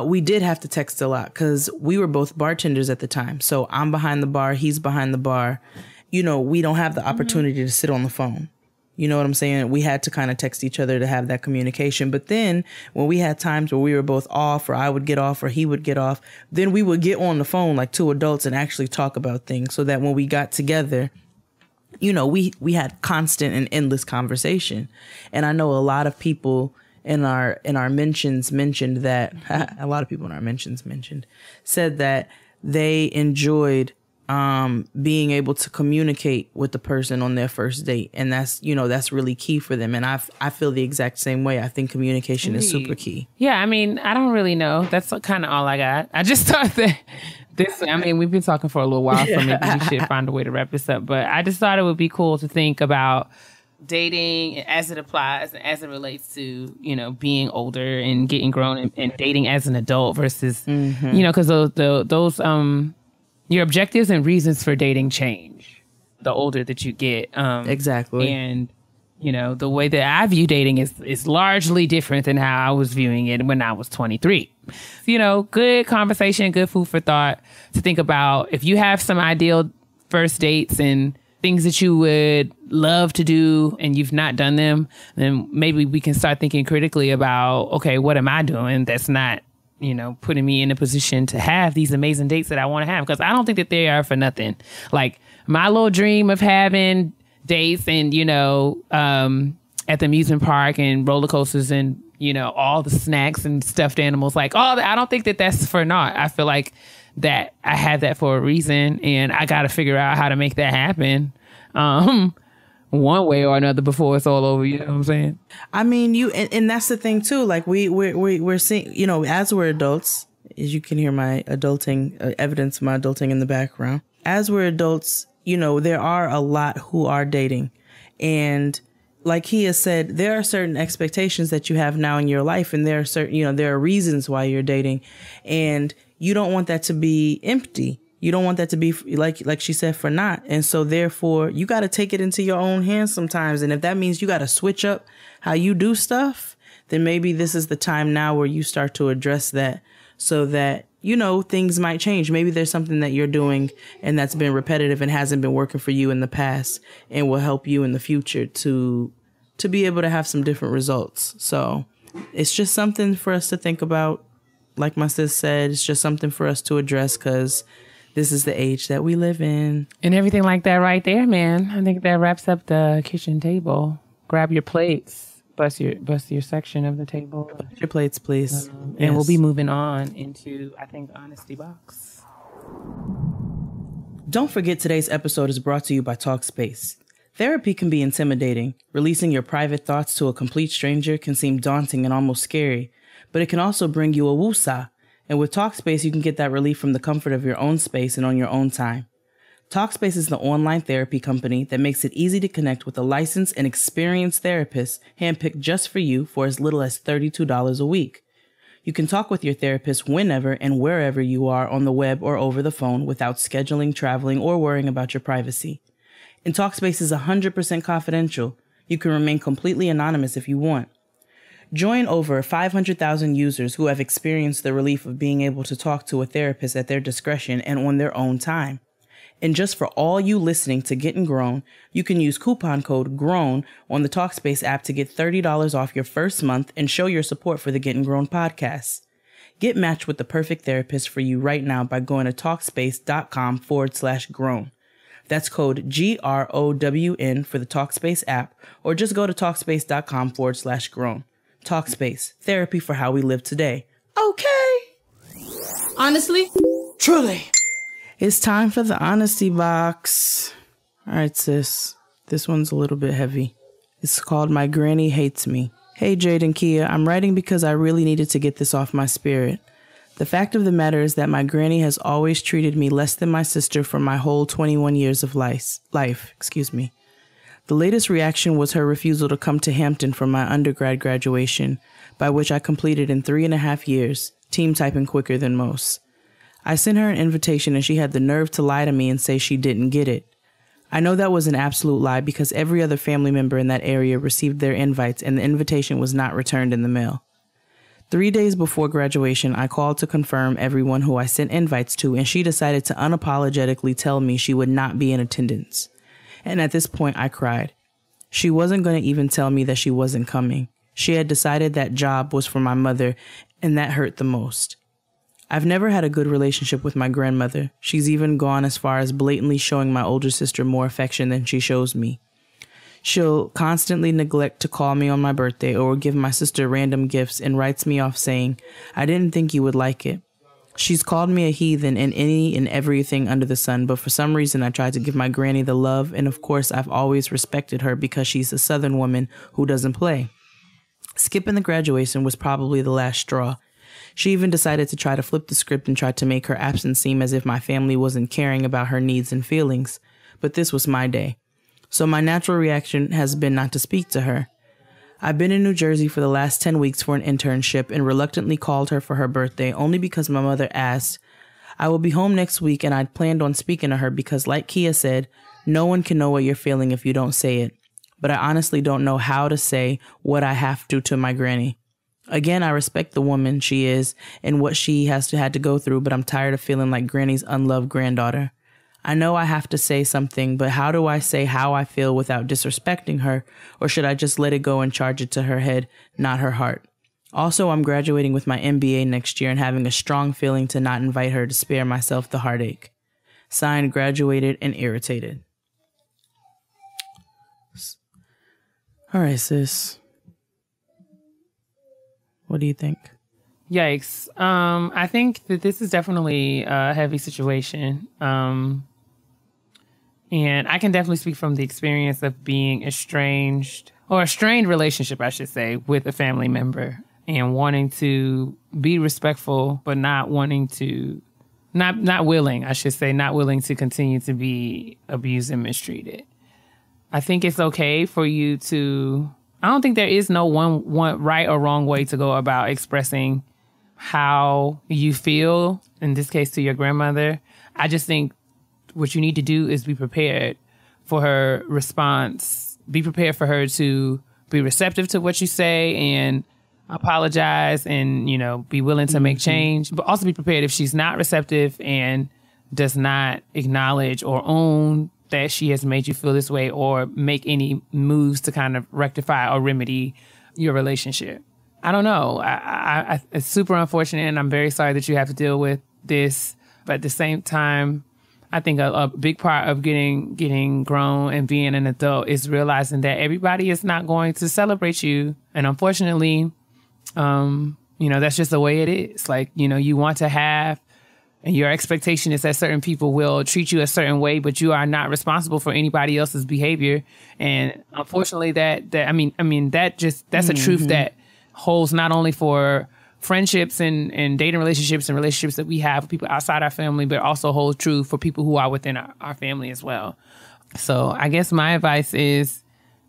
we did have to text a lot because we were both bartenders at the time. So I'm behind the bar, he's behind the bar. You know, we don't have the opportunity to sit on the phone. You know what I'm saying? We had to kind of text each other to have that communication. But then when we had times where we were both off, or I would get off or he would get off, then we would get on the phone like two adults and actually talk about things, so that when we got together, you know, we had constant and endless conversation. And I know a lot of people in our mentions mentioned that said that they enjoyed being able to communicate with the person on their first date. And that's really key for them. And I feel the exact same way. I think communication is super key. Yeah, I mean, I don't really know. That's kind of all I got. I just thought that we've been talking for a little while, so maybe we should find a way to wrap this up. But I just thought it would be cool to think about dating as it applies and as it relates to, you know, being older and getting grown and dating as an adult versus, you know, because those your objectives and reasons for dating change the older that you get. Exactly. And, you know, the way that I view dating is largely different than how I was viewing it when I was 23. You know, good conversation, good food for thought to think about. If you have some ideal first dates and things that you would love to do and you've not done them, then maybe we can start thinking critically about, okay, what am I doing that's not, you know, putting me in a position to have these amazing dates that I want to have? Because I don't think that they are for nothing. Like, my little dream of having dates and, you know, at the amusement park and roller coasters and, you know, all the snacks and stuffed animals, like all that, I don't think that that's for naught. I feel like that I have that for a reason, and I got to figure out how to make that happen. one way or another before it's all over. You know what I'm saying? I mean, and that's the thing too. Like we're seeing, you know, as we're adults, as you can hear my adulting evidence, of my adulting in the background. As we're adults, you know, there are a lot who are dating, and like he has said, there are certain expectations that you have now in your life, and there are certain, you know, there are reasons why you're dating, and you don't want that to be empty. You don't want that to be like she said, for naught. And so therefore you got to take it into your own hands sometimes. And if that means you got to switch up how you do stuff, then maybe this is the time now where you start to address that so that, you know, things might change. Maybe there's something that you're doing and that's been repetitive and hasn't been working for you in the past and will help you in the future to be able to have some different results. So it's just something for us to think about. Like my sis said, it's just something for us to address because this is the age that we live in. And everything like that right there, man. I think that wraps up the kitchen table. Grab your plates. Bust your section of the table. Bust your plates, please. And we'll be moving on into, I think, Honesty Box. Don't forget today's episode is brought to you by Talkspace. Therapy can be intimidating. Releasing your private thoughts to a complete stranger can seem daunting and almost scary, but it can also bring you a woosah. And with Talkspace, you can get that relief from the comfort of your own space and on your own time. Talkspace is the online therapy company that makes it easy to connect with a licensed and experienced therapist handpicked just for you for as little as $32 a week. You can talk with your therapist whenever and wherever you are on the web or over the phone without scheduling, traveling, or worrying about your privacy. And Talkspace is 100% confidential. You can remain completely anonymous if you want. Join over 500,000 users who have experienced the relief of being able to talk to a therapist at their discretion and on their own time. And just for all you listening to Gettin' Grown, you can use coupon code GROWN on the Talkspace app to get $30 off your first month and show your support for the Gettin' Grown podcast. Get matched with the perfect therapist for you right now by going to Talkspace.com/grown. That's code GROWN for the Talkspace app, or just go to Talkspace.com/grown. Talkspace, therapy for how we live today. Okay. Honestly? Truly. It's time for the honesty box. All right, sis. This one's a little bit heavy. It's called My Granny Hates Me. Hey, Jade and Keia. I'm writing because I really needed to get this off my spirit. The fact of the matter is that my granny has always treated me less than my sister for my whole 21 years of life. The latest reaction was her refusal to come to Hampton for my undergrad graduation, by which I completed in 3.5 years, team typing quicker than most. I sent her an invitation and she had the nerve to lie to me and say she didn't get it. I know that was an absolute lie because every other family member in that area received their invites and the invitation was not returned in the mail. 3 days before graduation, I called to confirm everyone who I sent invites to, and she decided to unapologetically tell me she would not be in attendance. And at this point, I cried. She wasn't going to even tell me that she wasn't coming. She had decided that job was for my mother, and that hurt the most. I've never had a good relationship with my grandmother. She's even gone as far as blatantly showing my older sister more affection than she shows me. She'll constantly neglect to call me on my birthday or give my sister random gifts and writes me off saying, "I didn't think you would like it." She's called me a heathen in any and everything under the sun, but for some reason I tried to give my granny the love, and of course I've always respected her because she's a Southern woman who doesn't play. Skipping the graduation was probably the last straw. She even decided to try to flip the script and tried to make her absence seem as if my family wasn't caring about her needs and feelings, but this was my day. So my natural reaction has been not to speak to her. I've been in New Jersey for the last 10 weeks for an internship and reluctantly called her for her birthday only because my mother asked. I will be home next week and I'd planned on speaking to her because, like Keia said, no one can know what you're feeling if you don't say it. But I honestly don't know how to say what I have to my granny. Again, I respect the woman she is and what she has had to go through, but I'm tired of feeling like Granny's unloved granddaughter. I know I have to say something, but how do I say how I feel without disrespecting her? Or should I just let it go and charge it to her head, not her heart? Also, I'm graduating with my MBA next year and having a strong feeling to not invite her to spare myself the heartache. Signed, Graduated and Irritated. All right, sis. What do you think? Yikes. I think that this is definitely a heavy situation. And I can definitely speak from the experience of being estranged, or a strained relationship, I should say, with a family member, and wanting to be respectful, but not willing to continue to be abused and mistreated. I think it's okay for you to, I don't think there is no one right or wrong way to go about expressing how you feel, in this case to your grandmother. I just think what you need to do is be prepared for her response. Be prepared for her to be receptive to what you say and apologize and, be willing to make change. But also be prepared if she's not receptive and does not acknowledge or own that she has made you feel this way, or make any moves to kind of rectify or remedy your relationship. I don't know. It's super unfortunate, and I'm very sorry that you have to deal with this. But at the same time, I think a big part of getting grown and being an adult is realizing that everybody is not going to celebrate you. And unfortunately, that's just the way it is. Like, you want to have, and your expectation is that certain people will treat you a certain way, but you are not responsible for anybody else's behavior. And unfortunately, that's a truth that holds not only for friendships and dating relationships and relationships that we have with people outside our family, but also holds true for people who are within our family as well. So I guess my advice is,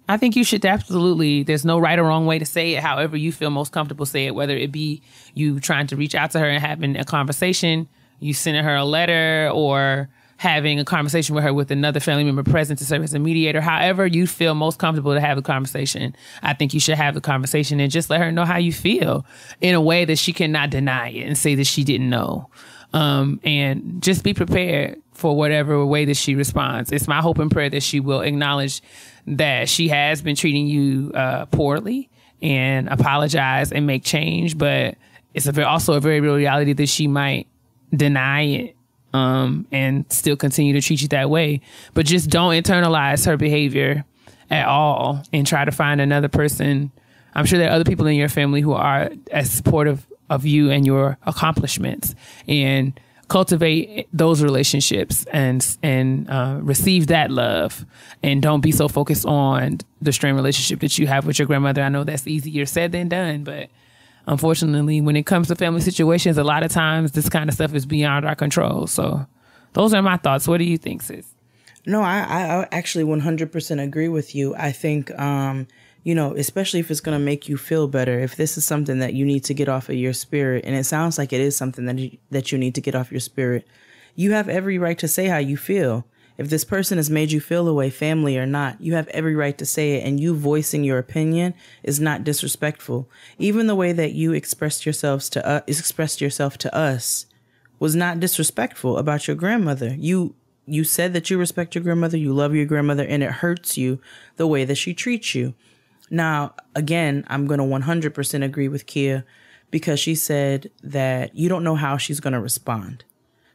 I think you should absolutely, there's no right or wrong way to say it. However you feel most comfortable, say it, whether it be you trying to reach out to her and having a conversation, you sending her a letter, or having a conversation with her with another family member present to serve as a mediator. However you feel most comfortable to have the conversation, I think you should have the conversation and just let her know how you feel in a way that she cannot deny it and say that she didn't know. And just be prepared for whatever way that she responds. It's my hope and prayer that she will acknowledge that she has been treating you poorly and apologize and make change. But it's also a very real reality that she might deny it and still continue to treat you that way. But just don't internalize her behavior at all and try to find another person. I'm sure there are other people in your family who are as supportive of you and your accomplishments, and cultivate those relationships and receive that love, and don't be so focused on the strained relationship that you have with your grandmother. I know that's easier said than done, but unfortunately, when it comes to family situations, a lot of times this kind of stuff is beyond our control. So those are my thoughts. What do you think, sis? No, I actually 100% agree with you. I think, especially if it's going to make you feel better, if this is something that you need to get off of your spirit, and it sounds like it is something that you need to get off your spirit, you have every right to say how you feel. If this person has made you feel the way, family or not, you have every right to say it, and you voicing your opinion is not disrespectful. Even the way that you expressed yourself to us was not disrespectful about your grandmother. You said that you respect your grandmother, you love your grandmother, and it hurts you the way that she treats you. Now, again, I'm going to 100% agree with Keia, because she said that you don't know how she's going to respond.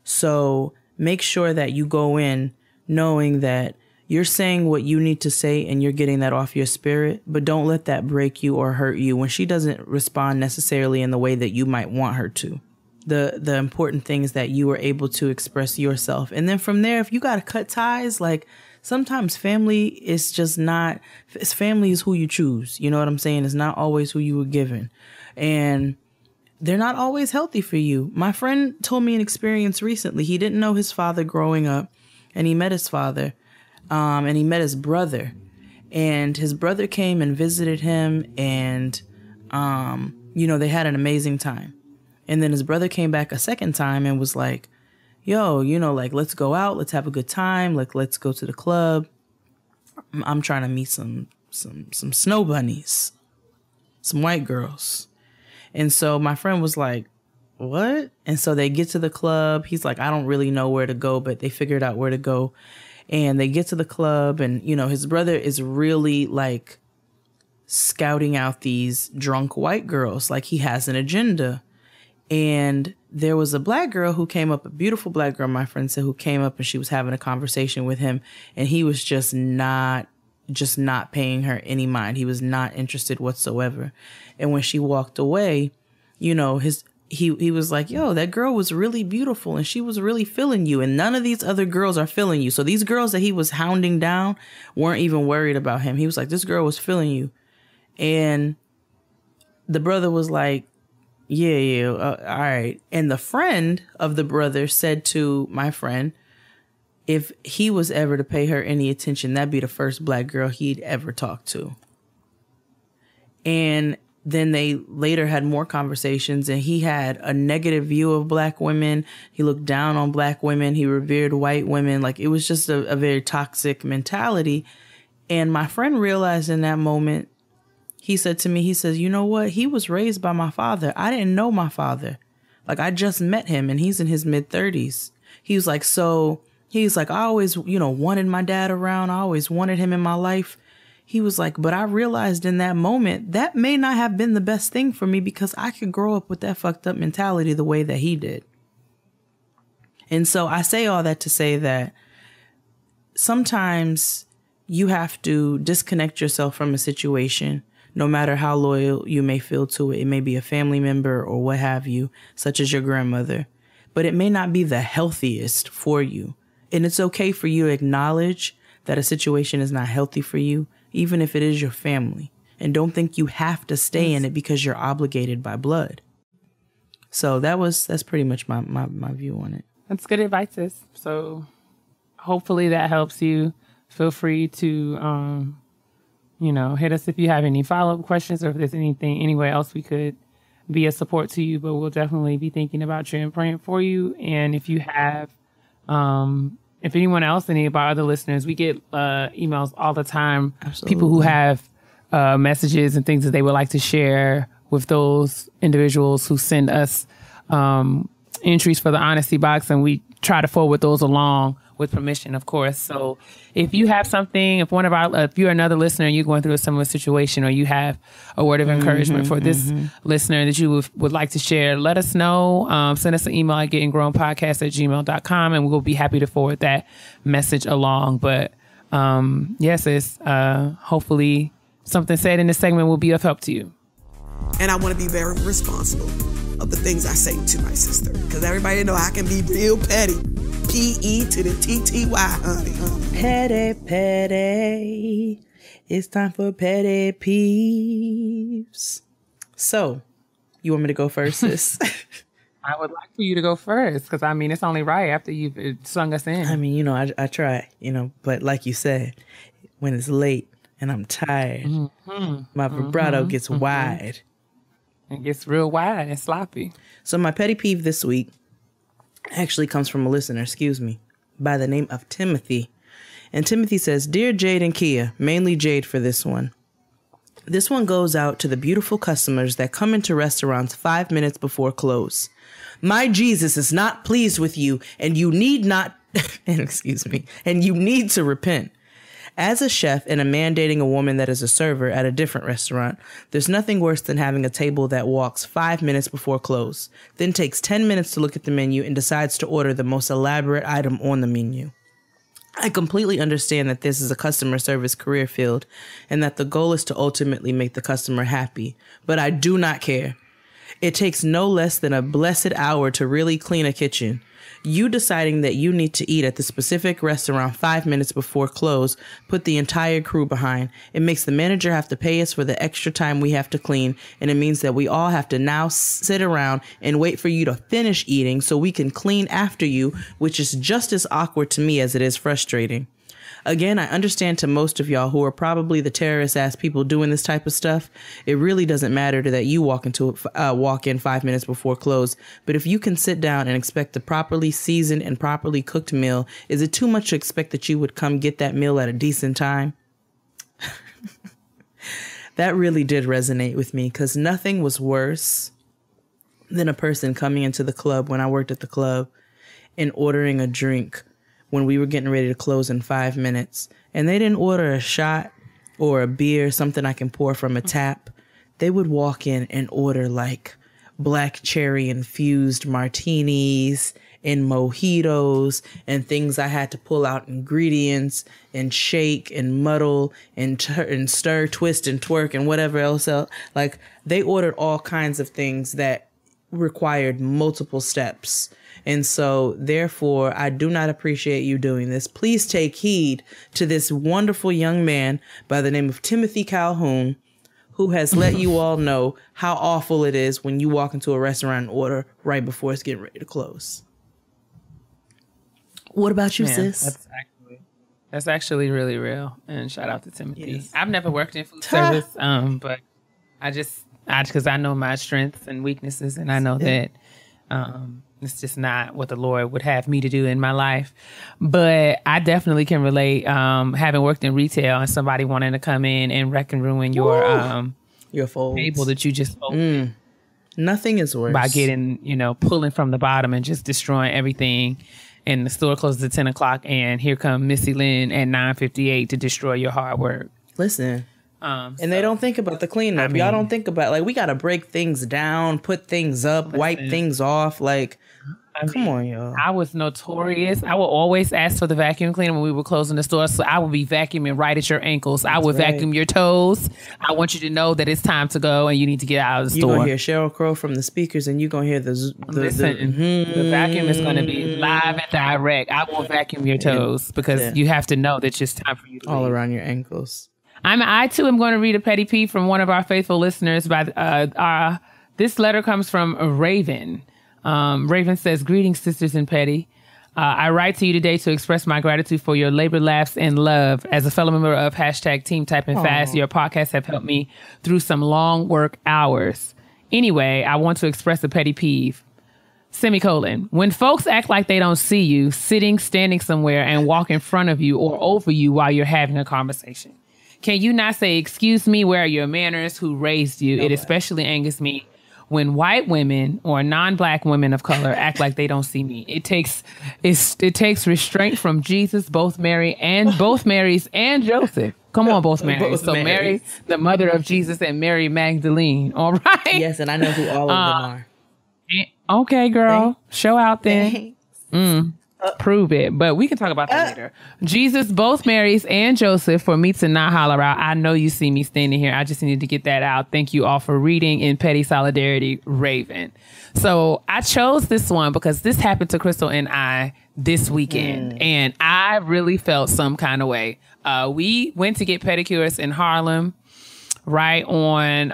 So make sure that you go in knowing that you're saying what you need to say and you're getting that off your spirit, but don't let that break you or hurt you when she doesn't respond necessarily in the way that you might want her to. The important thing is that you were able to express yourself. And then from there, if you got to cut ties, like sometimes family is just not, family is who you choose. You know what I'm saying? It's not always who you were given. And they're not always healthy for you. My friend told me an experience recently. He didn't know his father growing up, and he met his father, and he met his brother. And his brother came and visited him, and, they had an amazing time. And then his brother came back a second time and was like, yo, let's go out. Let's have a good time. Like, let's go to the club. I'm trying to meet some snow bunnies, some white girls. And so my friend was like, what? And so they get to the club. He's like, I don't really know where to go, but they figured out where to go. And they get to the club, and, his brother is really like scouting out these drunk white girls. Like, he has an agenda. And there was a black girl who came up, a beautiful black girl, my friend said, who came up, and she was having a conversation with him. And he was just not paying her any mind. He was not interested whatsoever. And when she walked away, he was like, yo, that girl was really beautiful and she was really feeling you. And none of these other girls are feeling you. So these girls that he was hounding down weren't even worried about him. He was like, this girl was feeling you. And the brother was like, yeah, all right. And the friend of the brother said to my friend, if he was ever to pay her any attention, that'd be the first black girl he'd ever talk to. And then they later had more conversations, and he had a negative view of black women. He looked down on black women. He revered white women. Like, it was just a very toxic mentality. And my friend realized in that moment, he said to me, he says, you know what? He was raised by my father. I didn't know my father. Like, I just met him and he's in his mid-30s. He was like, I always, wanted my dad around. I always wanted him in my life. He was like, but I realized in that moment that may not have been the best thing for me because I could grow up with that fucked up mentality the way that he did. And so I say all that to say that sometimes you have to disconnect yourself from a situation, no matter how loyal you may feel to it. It may be a family member or what have you, such as your grandmother, but it may not be the healthiest for you. And it's okay for you to acknowledge that a situation is not healthy for you, even if it is your family. And don't think you have to stay in it because you're obligated by blood. So that's pretty much my view on it. That's good advice, sis. So hopefully that helps you. Feel free to, hit us if you have any follow-up questions or if there's anywhere else we could be a support to you. But we'll definitely be thinking about you and praying for you. And if you have, if anyone else, any of our other listeners, we get emails all the time. Absolutely. People who have messages and things that they would like to share with those individuals who send us entries for the honesty box, and we try to forward those along with permission, of course. So if you have something, if you're another listener and you're going through a similar situation, or you have a word of encouragement for this listener that you would like to share, let us know. Send us an email at gettingrownpodcast@gmail.com, and we'll be happy to forward that message along. But yes, it's hopefully something said in this segment will be of help to you. And I want to be very responsible of the things I say to my sister, because everybody know I can be real petty. P-E to the T-T-Y, honey. Petty. It's time for petty peeves. So, you want me to go first, sis? I would like for you to go first, because, it's only right after you've sung us in. I try, but like you said, when it's late and I'm tired, my vibrato gets wide. It gets real wide and sloppy. So my petty peeve this week actually comes from a listener, by the name of Timothy. And Timothy says, Dear Jade and Keia, mainly Jade for this one. This one goes out to the beautiful customers that come into restaurants 5 minutes before close. My Jesus is not pleased with you, and you need not, and you need to repent. As a chef and a man dating a woman that is a server at a different restaurant, there's nothing worse than having a table that walks 5 minutes before close, then takes 10 minutes to look at the menu and decides to order the most elaborate item on the menu. I completely understand that this is a customer service career field and that the goal is to ultimately make the customer happy, but I do not care. It takes no less than a blessed hour to really clean a kitchen. You deciding that you need to eat at the specific restaurant 5 minutes before close put the entire crew behind. It makes the manager have to pay us for the extra time we have to clean, and it means that we all have to now sit around and wait for you to finish eating so we can clean after you, which is just as awkward to me as it is frustrating. Again, I understand to most of y'all who are probably the terrorist-ass people doing this type of stuff, it really doesn't matter that you walk in 5 minutes before close. But if you can sit down and expect a properly seasoned and properly cooked meal, is it too much to expect that you would come get that meal at a decent time? That really did resonate with me, because nothing was worse than a person coming into the club when I worked at the club and ordering a drink when we were getting ready to close in 5 minutes, and they didn't order a shot or a beer, something I can pour from a tap. They would walk in and order like black cherry infused martinis and mojitos and things I had to pull out ingredients and shake and muddle and stir, twist and twerk and whatever else. Like, they ordered all kinds of things that required multiple steps. And so, therefore, I do not appreciate you doing this. Please take heed to this wonderful young man by the name of Timothy Calhoun, who has let you all know how awful it is when you walk into a restaurant and order right before it's getting ready to close. What about you, sis? That's actually really real. And shout out to Timothy. Yes. I've never worked in food service, but because I know my strengths and weaknesses, and I know that it's just not what the Lord would have me to do in my life. But I definitely can relate, having worked in retail and somebody wanting to come in and wreck and ruin your folds. Table that you just opened. Nothing is worse. By getting, pulling from the bottom and just destroying everything. And the store closes at 10 o'clock, and here come Missy Lynn at 9:58 to destroy your hard work. Listen. And they don't think about the cleanup. Y'all don't think about, we got to break things down, put things up, wipe things off. Come on, y'all. I was notorious. I would always ask for the vacuum cleaner when we were closing the store. So I would be vacuuming right at your ankles. I would vacuum your toes. I want you to know that it's time to go and you need to get out of the store. You're going to hear Sheryl Crow from the speakers, and you're going to hear the vacuum is going to be live and direct. I will vacuum your toes because you have to know that it's just time for you to all leave. Around your ankles. I too am going to read a petty peeve from one of our faithful listeners. This letter comes from Raven. Raven says, "Greetings, sisters and petty. I write to you today to express my gratitude for your labor, laughs, and love. As a fellow member of #Team Typing Fast, your podcasts have helped me through some long work hours. Anyway, I want to express a petty peeve. Semicolon. When folks act like they don't see you, sitting, standing somewhere, and walk in front of you or over you while you're having a conversation. Can you not say, 'Excuse me, where are your manners? Who raised you?' It especially angers me when white women or non-black women of color act like they don't see me. It takes restraint from Jesus, both Marys and Joseph. Come on, both Marys. So Mary, the mother of Jesus, and Mary Magdalene. All right. Yes, and I know who all of them are. Okay, girl. Show out then. Prove it. But we can talk about that later. Jesus, both Marys and Joseph, for me to not holler out. I know you see me standing here. I just needed to get that out. Thank you all for reading. In petty solidarity, Raven. So I chose this one because this happened to Crystal and I this weekend. And I really felt some kind of way. We went to get pedicures in Harlem, right on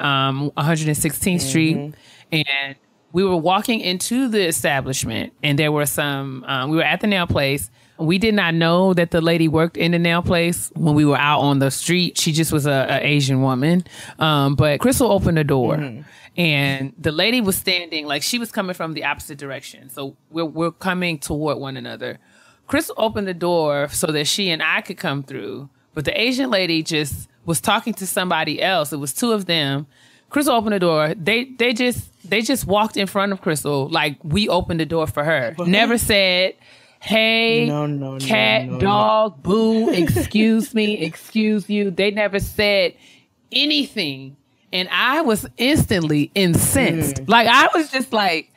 116th Street. And we were walking into the establishment, and there were we were at the nail place. We did not know that the lady worked in the nail place when we were out on the street. She just was a Asian woman. But Crystal opened the door, and the lady was standing, like she was coming from the opposite direction. So we're coming toward one another. Crystal opened the door so that she and I could come through. But the Asian lady just was talking to somebody else. It was two of them. Crystal opened the door. They just walked in front of Crystal like we opened the door for her. Never said, "Hey, cat, dog, boo, excuse me, excuse you." They never said anything. And I was instantly incensed. Like, I was just like,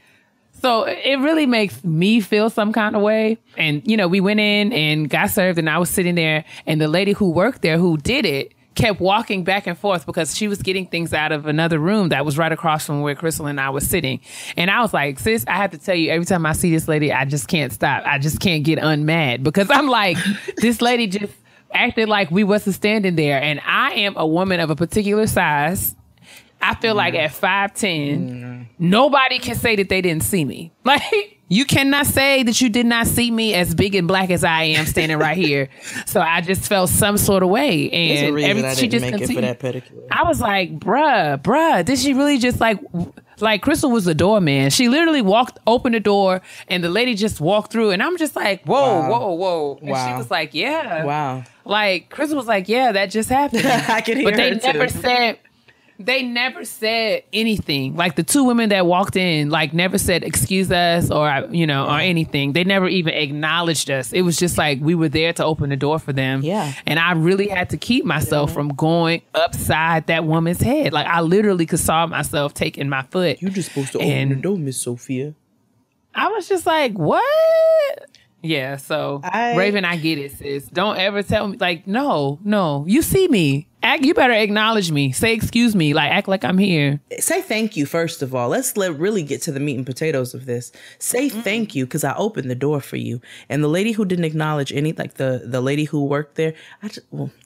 so it really makes me feel some kind of way. And, we went in and got served, and I was sitting there, and the lady who worked there who did it kept walking back and forth because she was getting things out of another room that was right across from where Crystal and I was sitting. And I was like, sis, I have to tell you, every time I see this lady, I just can't stop. I just can't get unmad because I'm like, this lady just acted like we wasn't standing there. And I am a woman of a particular size. I feel like at 5'10", nobody can say that they didn't see me. Like, you cannot say that you did not see me as big and black as I am standing right here. So I just felt some sort of way. And she just continued. For that pedicure. I was like, bruh, did she really just like Crystal was the doorman. She literally opened the door, and the lady just walked through. And I'm just like, whoa. And she was like, yeah. Wow. Like, Crystal was like, yeah, that just happened. I could hear her They never said anything. Like, the two women that walked in, like, never said excuse us or anything. They never even acknowledged us. It was just like we were there to open the door for them. Yeah. And I really had to keep myself from going upside that woman's head. Like, I literally could saw myself taking my foot. You just supposed to open the door, Miss Sophia. I was just like, what? Yeah, so Raven, I get it, sis. Don't ever tell me, like, no, you see me. You better acknowledge me. Say excuse me. Like, act like I'm here. Say thank you, first of all. Let's really get to the meat and potatoes of this. Say thank you, because I opened the door for you. And the lady who didn't acknowledge the lady who worked there,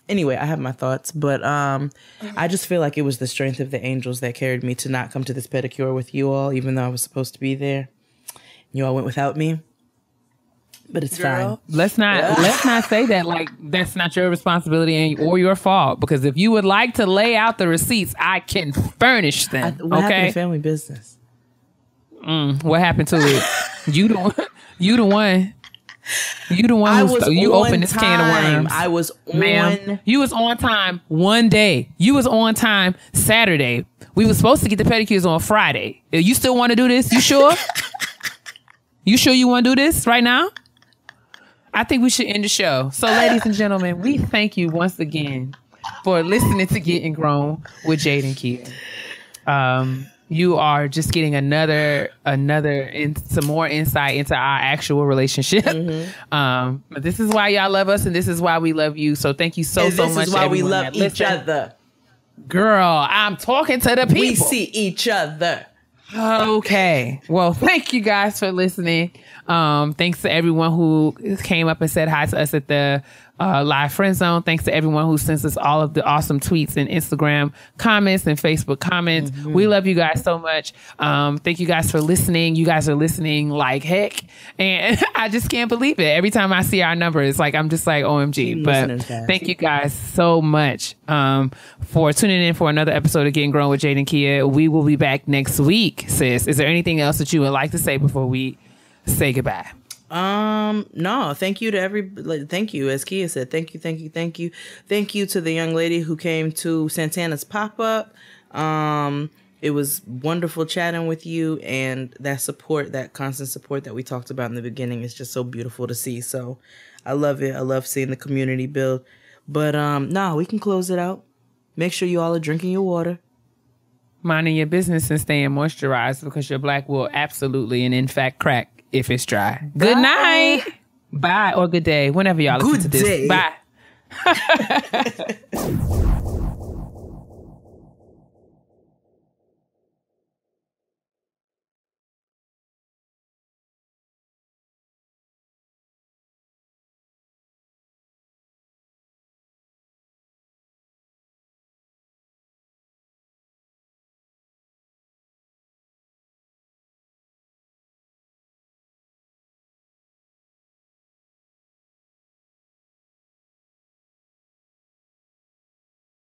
anyway, I have my thoughts. But I just feel like it was the strength of the angels that carried me to not come to this pedicure with you all, even though I was supposed to be there. You all went without me. But it's fine. Let's not say that like that's not your responsibility or your fault. Because if you would like to lay out the receipts, I can furnish them. What happened to family business? What happened to it? You the one. You the one who opened this can of worms. I was on. Ma'am, you was on time one day. You was on time Saturday. We was supposed to get the pedicures on Friday. You still want to do this? You sure? You sure you want to do this right now? I think we should end the show. So, ladies and gentlemen, we thank you once again for listening to Getting Grown with Jade and Keia. You are just getting some more insight into our actual relationship. But this is why y'all love us, and this is why we love you. So, thank you so much. This is why we love each other. Girl, I'm talking to the people. We see each other. Okay. Well, thank you guys for listening. Thanks to everyone who came up and said hi to us at the live friend zone. Thanks to everyone who sends us all of the awesome tweets and Instagram comments and Facebook comments. We love you guys so much. Thank you guys for listening. You guys are listening like heck. And I just can't believe it. Every time I see our numbers, like I'm just like OMG. But thank you guys so much for tuning in for another episode of Getting Grown with Jade and Keia. We will be back next week, sis. Is there anything else that you would like to say before we say goodbye? No, thank you to thank you, as Keia said, thank you to the young lady who came to Santana's pop-up. It was wonderful chatting with you, and that support, that constant support that we talked about in the beginning is just so beautiful to see. So I love it. I love seeing the community build. But no, we can close it out. Make sure you all are drinking your water, minding your business, and staying moisturized, because your black will absolutely and in fact crack if it's dry. Bye. Good night. Bye, or good day, whenever y'all listen to this. Bye.